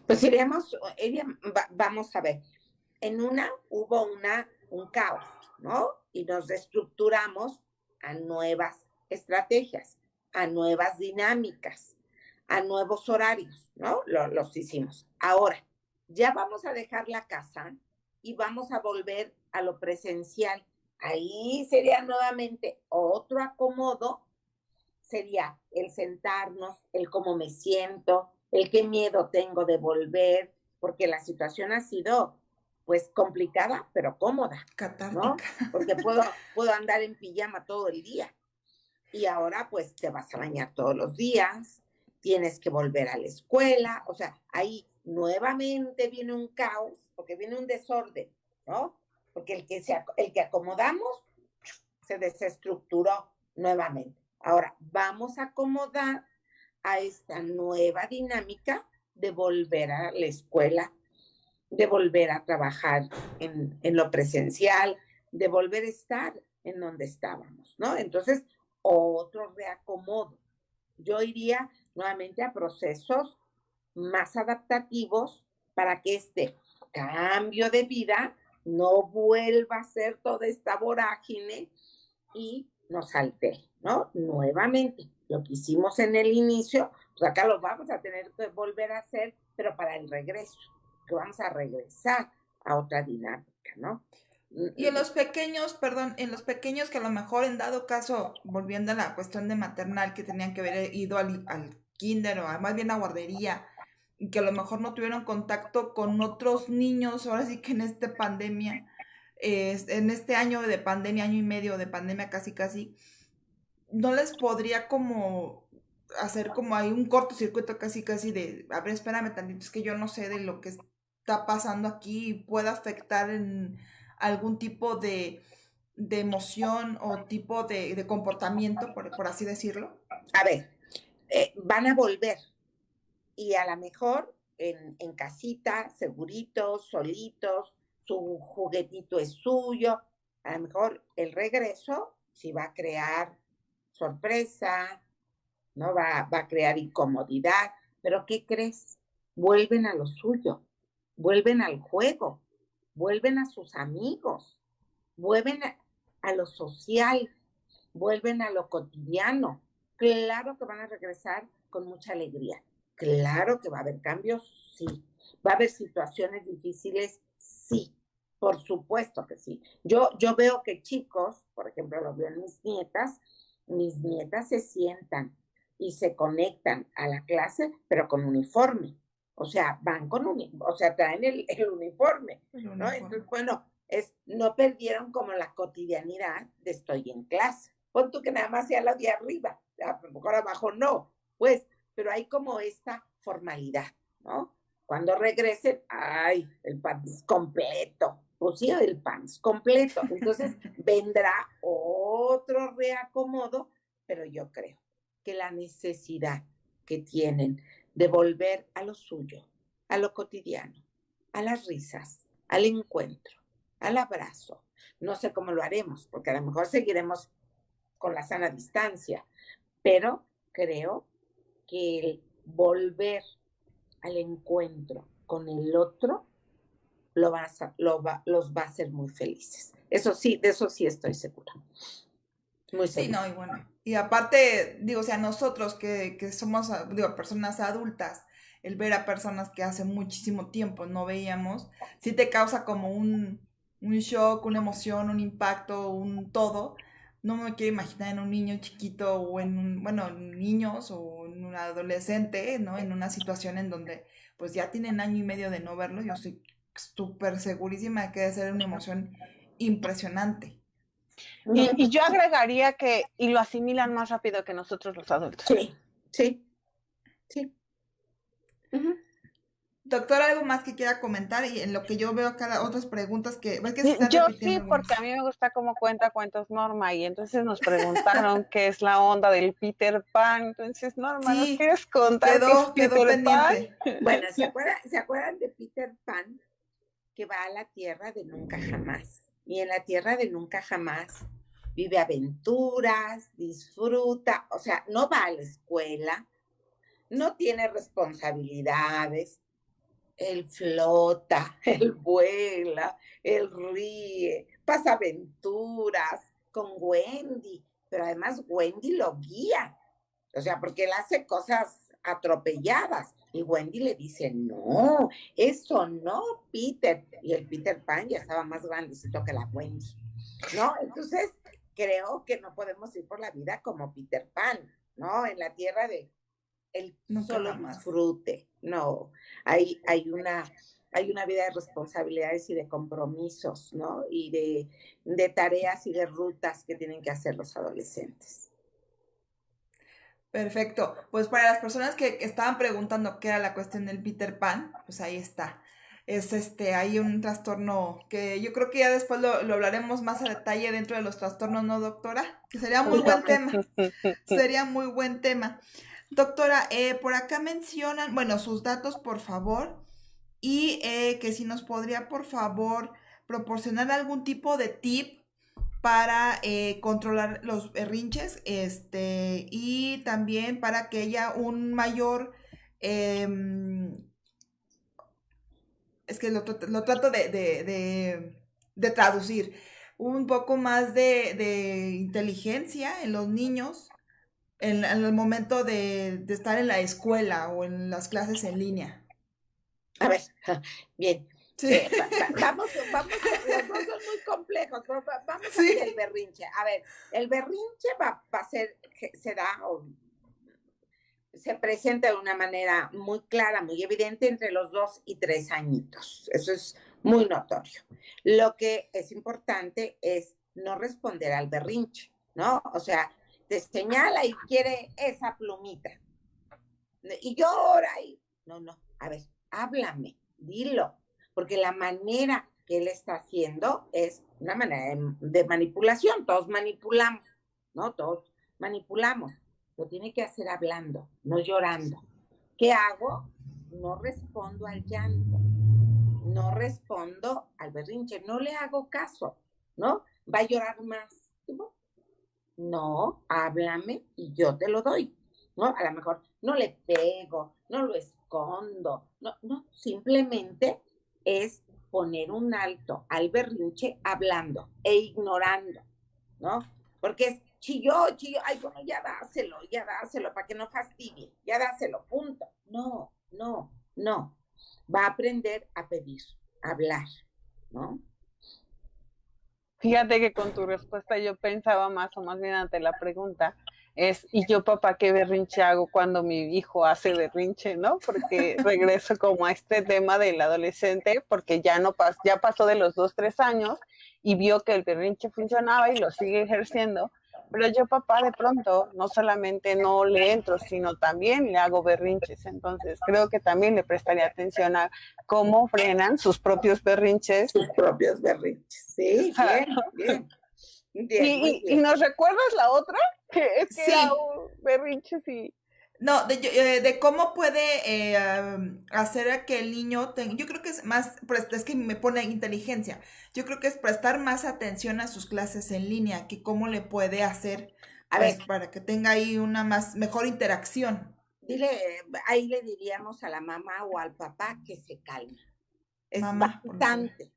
Pues vamos a ver, hubo un caos, ¿no? Y nos reestructuramos a nuevas estrategias, a nuevas dinámicas, a nuevos horarios, ¿no? Los hicimos. Ahora, ya vamos a dejar la casa y vamos a volver a lo presencial. Ahí sería nuevamente otro acomodo, sería el sentarnos, el cómo me siento, el qué miedo tengo de volver, porque la situación ha sido pues complicada, pero cómoda, ¿no? Porque puedo andar en pijama todo el día. Y ahora pues te vas a bañar todos los días, tienes que volver a la escuela, o sea, ahí nuevamente viene un caos, porque viene un desorden, ¿no? Porque el que acomodamos se desestructuró nuevamente. Ahora vamos a acomodar a esta nueva dinámica de volver a la escuela, de volver a trabajar en lo presencial, de volver a estar en donde estábamos, ¿no? Entonces, otro reacomodo. Yo iría nuevamente a procesos más adaptativos para que este cambio de vida no vuelva a ser toda esta vorágine y nos altere, ¿no? Nuevamente, lo que hicimos en el inicio, pues acá lo vamos a tener que volver a hacer, pero para el regreso, que vamos a regresar a otra dinámica, ¿no? Y en los pequeños, en los pequeños que a lo mejor en dado caso, volviendo a la cuestión de maternal, que tenían que haber ido al kinder o más bien a guardería, y que a lo mejor no tuvieron contacto con otros niños, ahora sí que en esta pandemia, en este año de pandemia, año y medio de pandemia casi, no les podría como hacer como ahí un cortocircuito casi de, a ver, espérame tantito, es que yo no sé de lo que está pasando aquí y pueda afectar en algún tipo de emoción o tipo de comportamiento, por así decirlo. A ver, van a volver y a lo mejor en casita, seguritos, solitos, su juguetito es suyo, a lo mejor el regreso sí va a crear sorpresa, ¿no? Va a crear incomodidad, pero ¿qué crees? Vuelven a lo suyo, vuelven al juego, vuelven a sus amigos, vuelven a lo social, vuelven a lo cotidiano. Claro que van a regresar con mucha alegría. Claro que va a haber cambios, sí. Va a haber situaciones difíciles, sí. Por supuesto que sí. Yo veo que chicos, por ejemplo, lo veo en mis nietas se sientan y se conectan a la clase, pero con uniforme. O sea, van con uniforme, o sea, traen el uniforme, ¿no? Entonces, bueno, no perdieron como la cotidianidad de estoy en clase. Pon tú que nada más sea la de arriba, a lo mejor abajo no, pues, pero hay como esta formalidad, ¿no? Cuando regresen, ¡ay! El pants completo. Pues sí, el pants completo. Entonces vendrá otro reacomodo, pero yo creo que la necesidad que tienen de volver a lo suyo, a lo cotidiano, a las risas, al encuentro, al abrazo. No sé cómo lo haremos, porque a lo mejor seguiremos con la sana distancia, pero creo que el volver al encuentro con el otro los va a hacer muy felices. Eso sí, de eso sí estoy segura. Muy segura. Sí, no, y bueno, y aparte, digo, o sea, nosotros que somos, digo, personas adultas, el ver a personas que hace muchísimo tiempo no veíamos, sí te causa como un shock, una emoción, un impacto, un todo. No me quiero imaginar en un niño chiquito o bueno, en niños o en un adolescente, ¿no? En una situación en donde pues ya tienen año y medio de no verlo. Yo estoy súper segurísima de que debe ser una emoción impresionante. Y yo agregaría que lo asimilan más rápido que nosotros los adultos. Sí. Uh-huh. Doctora, ¿algo más que quiera comentar? Y en lo que yo veo acá otras preguntas que... ¿Ves que se están Yo repitiendo sí, algunas? porque a mí me gusta cómo cuenta cuentos Norma, y entonces nos preguntaron qué es la onda del Peter Pan. Entonces, Norma, ¿nos Sí, quieres contar qué es quedó Peter Pan? pendiente. Bueno, ¿se acuerdan de Peter Pan que va a la tierra de nunca jamás? Y en la tierra de nunca jamás vive aventuras, disfruta, o sea, no va a la escuela, no tiene responsabilidades, él flota, él vuela, él ríe, pasa aventuras con Wendy, pero además Wendy lo guía, o sea, porque él hace cosas atropelladas y Wendy le dice, no, eso no, Peter, y el Peter Pan ya estaba más grandecito que la Wendy, ¿no? Entonces, creo que no podemos ir por la vida como Peter Pan, ¿no? En la tierra de el Nunca solo jamás. disfrute, no, hay una vida de responsabilidades y de compromisos, ¿no? Y de tareas y de rutas que tienen que hacer los adolescentes. Perfecto. Pues para las personas que estaban preguntando qué era la cuestión del Peter Pan, pues ahí está. Es hay un trastorno que yo creo que ya después lo hablaremos más a detalle dentro de los trastornos, ¿no, doctora? Que sería muy buen tema. Sería muy buen tema. Doctora, por acá mencionan, bueno, sus datos, por favor, y que si nos podría, por favor, proporcionar algún tipo de tip para controlar los berrinches, y también para que haya un mayor, es que lo trato de traducir, un poco más de inteligencia en los niños en el momento de estar en la escuela o en las clases en línea. A ver, bien. Sí, Vamos, los dos son muy complejos, pero vamos sí. hacia el berrinche. A ver, el berrinche va a ser, se presenta de una manera muy clara, muy evidente entre los 2 y 3 añitos. Eso es muy notorio. Lo que es importante es no responder al berrinche, ¿no? O sea, te señala y quiere esa plumita. Y llora y... No, a ver, háblame, dilo, porque la manera que él está haciendo es una manera de manipulación, todos manipulamos, ¿no? Todos manipulamos, lo tiene que hacer hablando, no llorando. ¿Qué hago? No respondo al llanto, no respondo al berrinche, no le hago caso, ¿no? Va a llorar más. No, háblame y yo te lo doy, ¿no? A lo mejor no le pego, no lo escondo, no, simplemente es poner un alto al berrinche hablando e ignorando, ¿no? Porque es chilló, ay, bueno, ya dáselo, para que no fastidie, ya dáselo, punto. No. Va a aprender a pedir, a hablar, ¿no? Fíjate que con tu respuesta yo pensaba más, o más bien ante la pregunta, ¿y yo, papá, qué berrinche hago cuando mi hijo hace berrinche, no? Porque regreso como a este tema del adolescente, porque ya pasó de los 2, 3 años y vio que el berrinche funcionaba y lo sigue ejerciendo. Pero yo, papá, de pronto no solamente no le entro, sino también le hago berrinches. Entonces creo que también le prestaría atención a cómo frenan sus propios berrinches. Sus propios berrinches, sí, bien. ¿Y nos recuerdas la otra? Que es que Sí. era un berrinche, sí. No, de cómo puede hacer a que el niño tenga, yo creo que es más, es que me pone inteligencia, yo creo que es prestar más atención a sus clases en línea, que cómo le puede hacer, A pues, ver, para que tenga ahí una mejor interacción. ahí le diríamos a la mamá o al papá que se calme. Es Mamá, bastante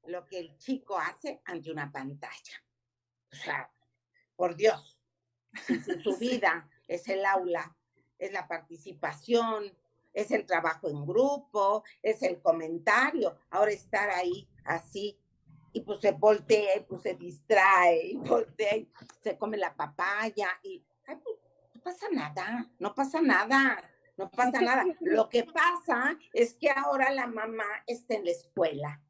lo que el chico hace ante una pantalla. O sea, por Dios, si su Sí. vida es el aula, es la participación, es el trabajo en grupo, es el comentario, ahora estar ahí así, y pues se voltea, y pues se distrae, y voltea, y se come la papaya, y ay, pues, no pasa nada. Lo que pasa es que ahora la mamá está en la escuela,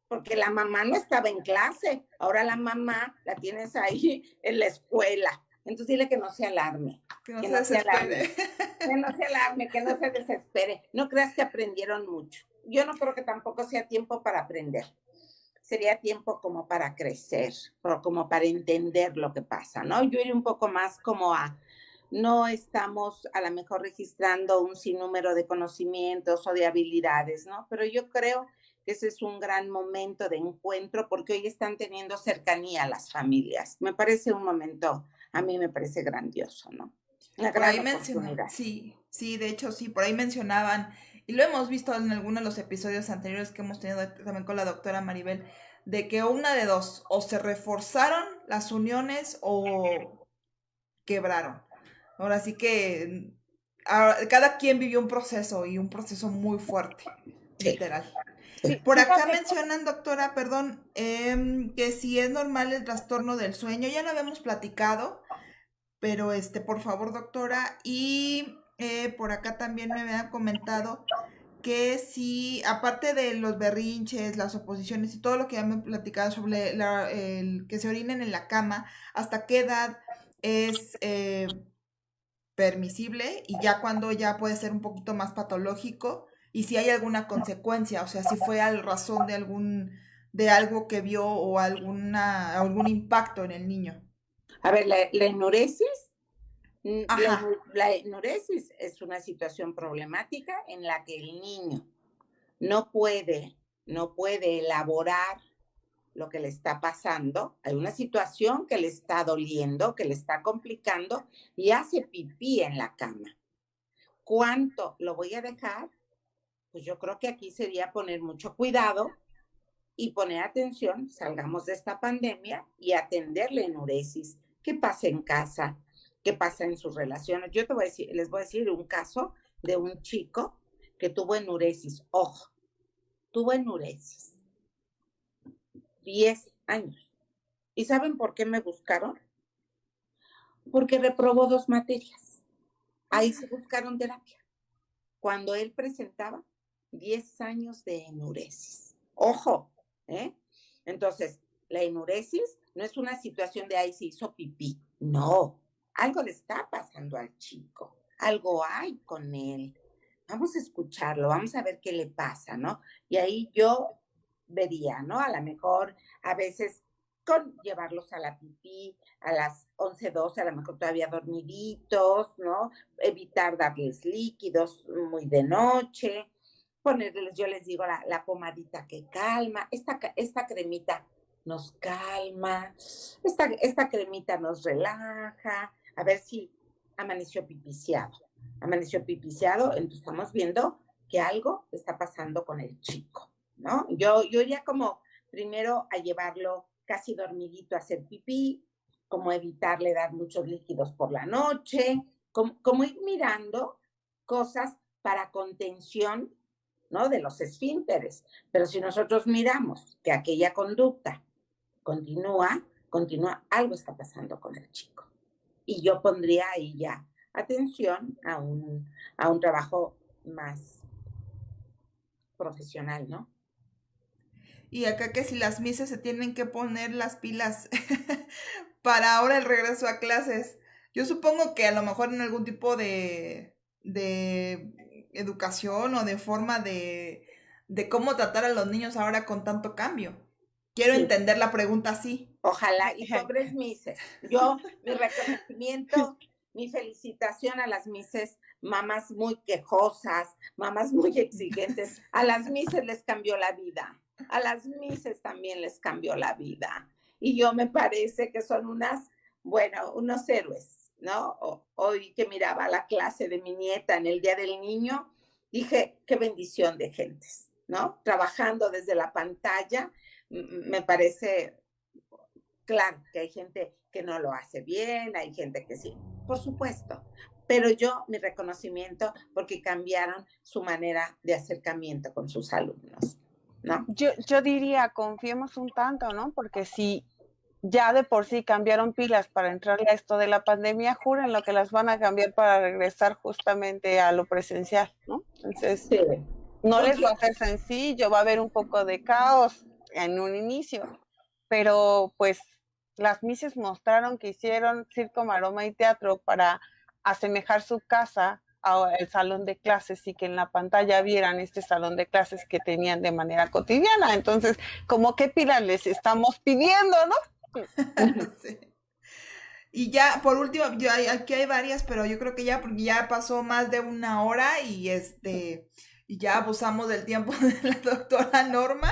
porque la mamá no estaba en clase, ahora la mamá la tienes ahí en la escuela, Entonces dile que no se alarme. Que no se desespere. Que no se alarme, que no se desespere. No creas que aprendieron mucho. Yo no creo que tampoco sea tiempo para aprender. Sería tiempo como para crecer, o como para entender lo que pasa, ¿no? Yo iría un poco más como a, no estamos a lo mejor registrando un sinnúmero de conocimientos o de habilidades, ¿no? Pero yo creo que ese es un gran momento de encuentro porque hoy están teniendo cercanía a las familias. Me parece un momento, a mí me parece grandioso, ¿no? Una Por gran ahí oportunidad. sí, de hecho sí, por ahí mencionaban, y lo hemos visto en algunos de los episodios anteriores que hemos tenido también con la doctora Maribel, de que una de dos, o se reforzaron las uniones o quebraron. Ahora sí que cada quien vivió un proceso y un proceso muy fuerte, Sí. literal. Sí, Por acá fíjate, mencionan, doctora, perdón, que si es normal el trastorno del sueño, ya lo habíamos platicado, pero por favor, doctora, y por acá también me habían comentado que si, aparte de los berrinches, las oposiciones y todo lo que ya me han platicado sobre el que se orinen en la cama, ¿hasta qué edad es permisible y ya cuando ya puede ser un poquito más patológico? Y si hay alguna consecuencia, o sea, si fue a razón de algo que vio o algún impacto en el niño. A ver, la enuresis, Ajá. la enuresis es una situación problemática en la que el niño no puede elaborar lo que le está pasando. Hay una situación que le está doliendo, que le está complicando y hace pipí en la cama. ¿Cuánto lo voy a dejar? Pues yo creo que aquí sería poner mucho cuidado y poner atención, salgamos de esta pandemia y atender la enuresis. ¿Qué pasa en casa? ¿Qué pasa en sus relaciones? Yo les voy a decir un caso de un chico que tuvo enuresis. Ojo, tuvo enuresis. 10 años. ¿Y saben por qué me buscaron? Porque reprobó 2 materias. Ahí se buscaron terapia. Cuando él presentaba 10 años de enuresis. Ojo, ¿eh? Entonces, la enuresis no es una situación de ahí se hizo pipí. No, algo le está pasando al chico. Algo hay con él. Vamos a escucharlo, vamos a ver qué le pasa, ¿no? Y ahí yo vería, ¿no? A lo mejor a veces con llevarlos a la pipí a las 11, 12, a lo mejor todavía dormiditos, ¿no? Evitar darles líquidos muy de noche, ponerles, yo les digo, la pomadita que calma, esta cremita nos calma, esta cremita nos relaja, a ver si amaneció pipiciado, entonces estamos viendo que algo está pasando con el chico, ¿no? Yo iría como primero a llevarlo casi dormidito a hacer pipí, como evitarle dar muchos líquidos por la noche, como ir mirando cosas para contención, ¿no? De los esfínteres. Pero si nosotros miramos que aquella conducta continúa, algo está pasando con el chico. Y yo pondría ahí ya atención a un trabajo más profesional, ¿no? Y acá que si las mises se tienen que poner las pilas para ahora el regreso a clases. Yo supongo que a lo mejor en algún tipo de educación o de forma de cómo tratar a los niños ahora con tanto cambio. Quiero Sí. entender la pregunta así. Ojalá, y pobres mises. Yo, mi reconocimiento, mi felicitación a las mises, mamás muy quejosas, mamás muy exigentes. A las mises les cambió la vida. A las mises también les cambió la vida. Y yo me parece que son unos héroes, ¿no? Hoy que miraba la clase de mi nieta en el Día del Niño, dije, qué bendición de gentes, ¿no? Trabajando desde la pantalla, me parece, claro, que hay gente que no lo hace bien, hay gente que sí, por supuesto. Pero mi reconocimiento porque cambiaron su manera de acercamiento con sus alumnos, ¿no? yo diría, confiemos un tanto, ¿no? Porque si ya de por sí cambiaron pilas para entrarle a esto de la pandemia, juren lo que las van a cambiar para regresar justamente a lo presencial, ¿no? Entonces, Sí. no les va a ser sencillo, va a haber un poco de caos en un inicio, pero pues las Misses mostraron que hicieron circo, maroma y teatro para asemejar su casa al salón de clases y que en la pantalla vieran este salón de clases que tenían de manera cotidiana. Entonces, ¿cómo qué pilas les estamos pidiendo, no? Sí. Y ya, por último, aquí hay varias, pero yo creo que ya, porque ya pasó más de una hora y ya abusamos del tiempo de la doctora Norma.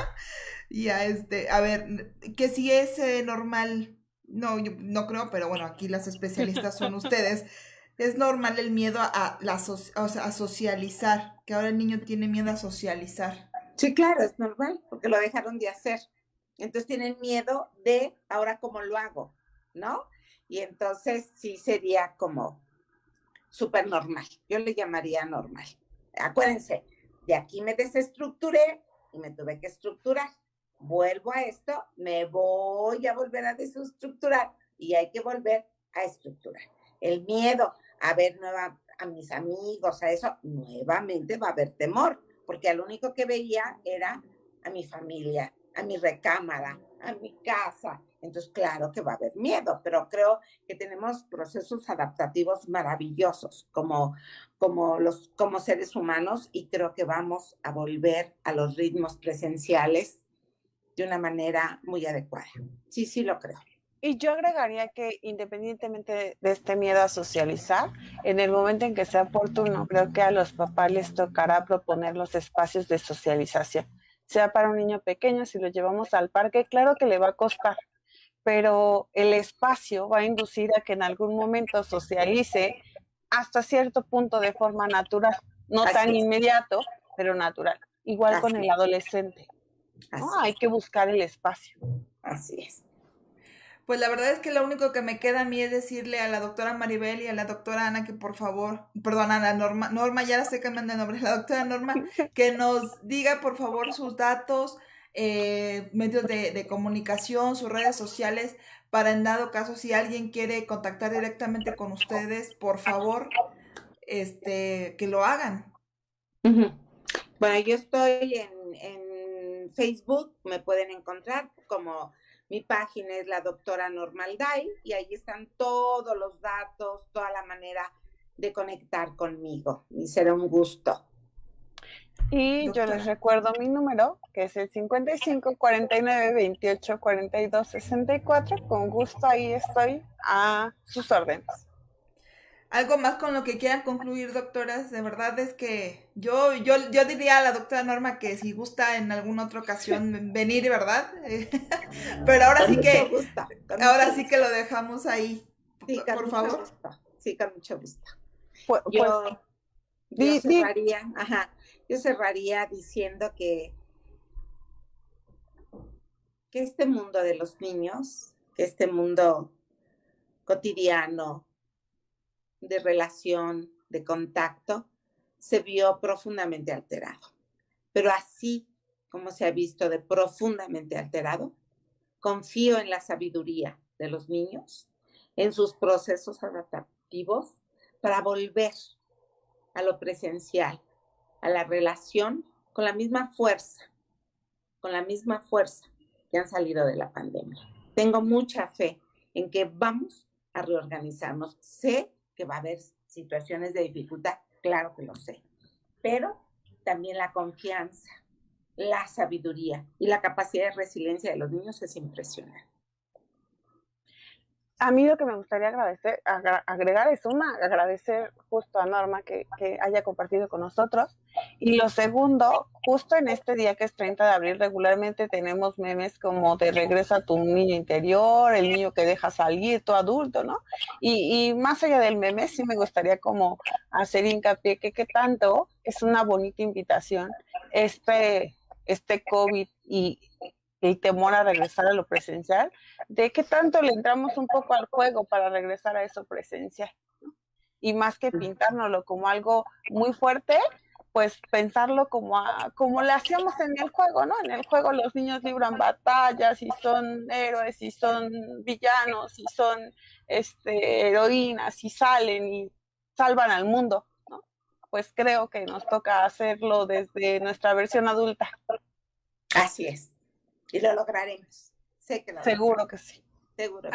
Y a ver, que si es normal, no, yo no creo, pero bueno, aquí las especialistas son ustedes. Es normal el miedo o sea, a socializar, que ahora el niño tiene miedo a socializar. Sí, claro, es normal, porque lo dejaron de hacer. Entonces tienen miedo de ahora cómo lo hago, ¿no? Y entonces sí sería como súper normal. Yo le llamaría normal. Acuérdense, de aquí me desestructuré y me tuve que estructurar. Vuelvo a esto, me voy a volver a desestructurar y hay que volver a estructurar. El miedo a ver a mis amigos, a eso, nuevamente va a haber temor, porque lo único que veía era a mi familia, a mi recámara, a mi casa. Entonces, claro que va a haber miedo, pero creo que tenemos procesos adaptativos maravillosos como seres humanos y creo que vamos a volver a los ritmos presenciales de una manera muy adecuada. Sí, sí lo creo. Y yo agregaría que independientemente de este miedo a socializar, en el momento en que sea oportuno, creo que a los papás les tocará proponer los espacios de socialización. Sea para un niño pequeño, si lo llevamos al parque, claro que le va a costar, pero el espacio va a inducir a que en algún momento socialice hasta cierto punto de forma natural, no tan inmediato, pero natural. Igual con el adolescente, ¿no? Hay que buscar el espacio. Así es. Pues la verdad es que lo único que me queda a mí es decirle a la doctora Maribel y a la doctora Ana que por favor, perdón, a la Norma, ya la estoy cambiando de nombre, la doctora Norma, que nos diga por favor sus datos, medios de comunicación, sus redes sociales, para en dado caso si alguien quiere contactar directamente con ustedes, por favor, que lo hagan. Bueno, yo estoy en Facebook, me pueden encontrar como mi página es la doctora Normalday y ahí están todos los datos, toda la manera de conectar conmigo. Y será un gusto. Y doctora, yo les recuerdo mi número, que es el 55 49 28 42 64. Con gusto ahí estoy a sus órdenes. ¿Algo más con lo que quieran concluir, doctoras? De verdad es que yo diría a la doctora Norma que si gusta en alguna otra ocasión venir, ¿verdad? Pero ahora sí que sí que lo dejamos ahí. Sí, por favor. Gusto. Sí, con mucho gusto. Yo cerraría diciendo que este mundo de los niños, que este mundo cotidiano, de relación, de contacto, se vio profundamente alterado. Pero así como se ha visto de profundamente alterado, confío en la sabiduría de los niños, en sus procesos adaptativos, para volver a lo presencial, a la relación, con la misma fuerza que han salido de la pandemia. Tengo mucha fe en que vamos a reorganizarnos. Sé que va a haber situaciones de dificultad, claro que lo sé, pero también la confianza, la sabiduría y la capacidad de resiliencia de los niños es impresionante. A mí lo que me gustaría agregar es agradecer justo a Norma que haya compartido con nosotros. Y lo segundo, justo en este día que es 30 de abril, regularmente tenemos memes como de regreso a tu niño interior, el niño que deja salir, tu adulto, ¿no? Y más allá del meme, sí me gustaría como hacer hincapié que qué tanto es una bonita invitación este COVID y el temor a regresar a lo presencial, de qué tanto le entramos un poco al juego para regresar a eso presencial. Y más que pintárnoslo como algo muy fuerte, pues pensarlo como le hacíamos en el juego, ¿no? En el juego los niños libran batallas y son héroes y son villanos y son heroínas y salen y salvan al mundo, ¿no? Pues creo que nos toca hacerlo desde nuestra versión adulta. Así es. Y lo lograremos. Sé que lo Seguro que sí. seguro.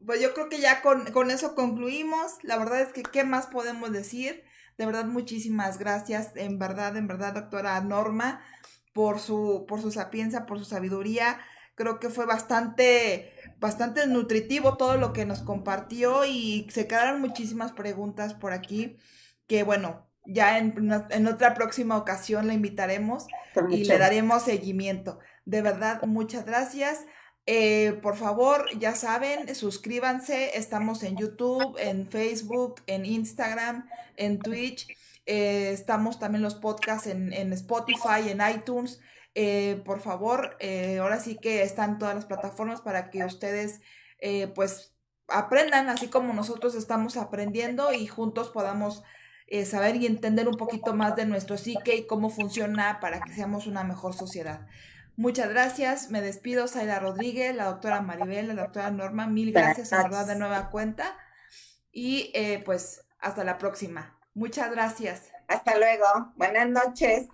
Pues yo creo que ya con eso concluimos. La verdad es que, ¿qué más podemos decir? De verdad, muchísimas gracias, en verdad, doctora Norma, por su sapiencia, por su sabiduría. Creo que fue bastante nutritivo todo lo que nos compartió y se quedaron muchísimas preguntas por aquí que, bueno, ya en otra próxima ocasión la invitaremos y le daremos seguimiento. De verdad, muchas gracias. Por favor, ya saben, suscríbanse. Estamos en YouTube, en Facebook, en Instagram, en Twitch. Estamos también los podcasts en Spotify, en iTunes. Por favor, ahora sí que están todas las plataformas para que ustedes pues aprendan, así como nosotros estamos aprendiendo y juntos podamos saber y entender un poquito más de nuestro psique y cómo funciona para que seamos una mejor sociedad. Muchas gracias, me despido, Zaida Rodríguez, la doctora Maribel, la doctora Norma, mil gracias en verdad de nueva cuenta y pues hasta la próxima. Muchas gracias. Hasta luego, buenas noches.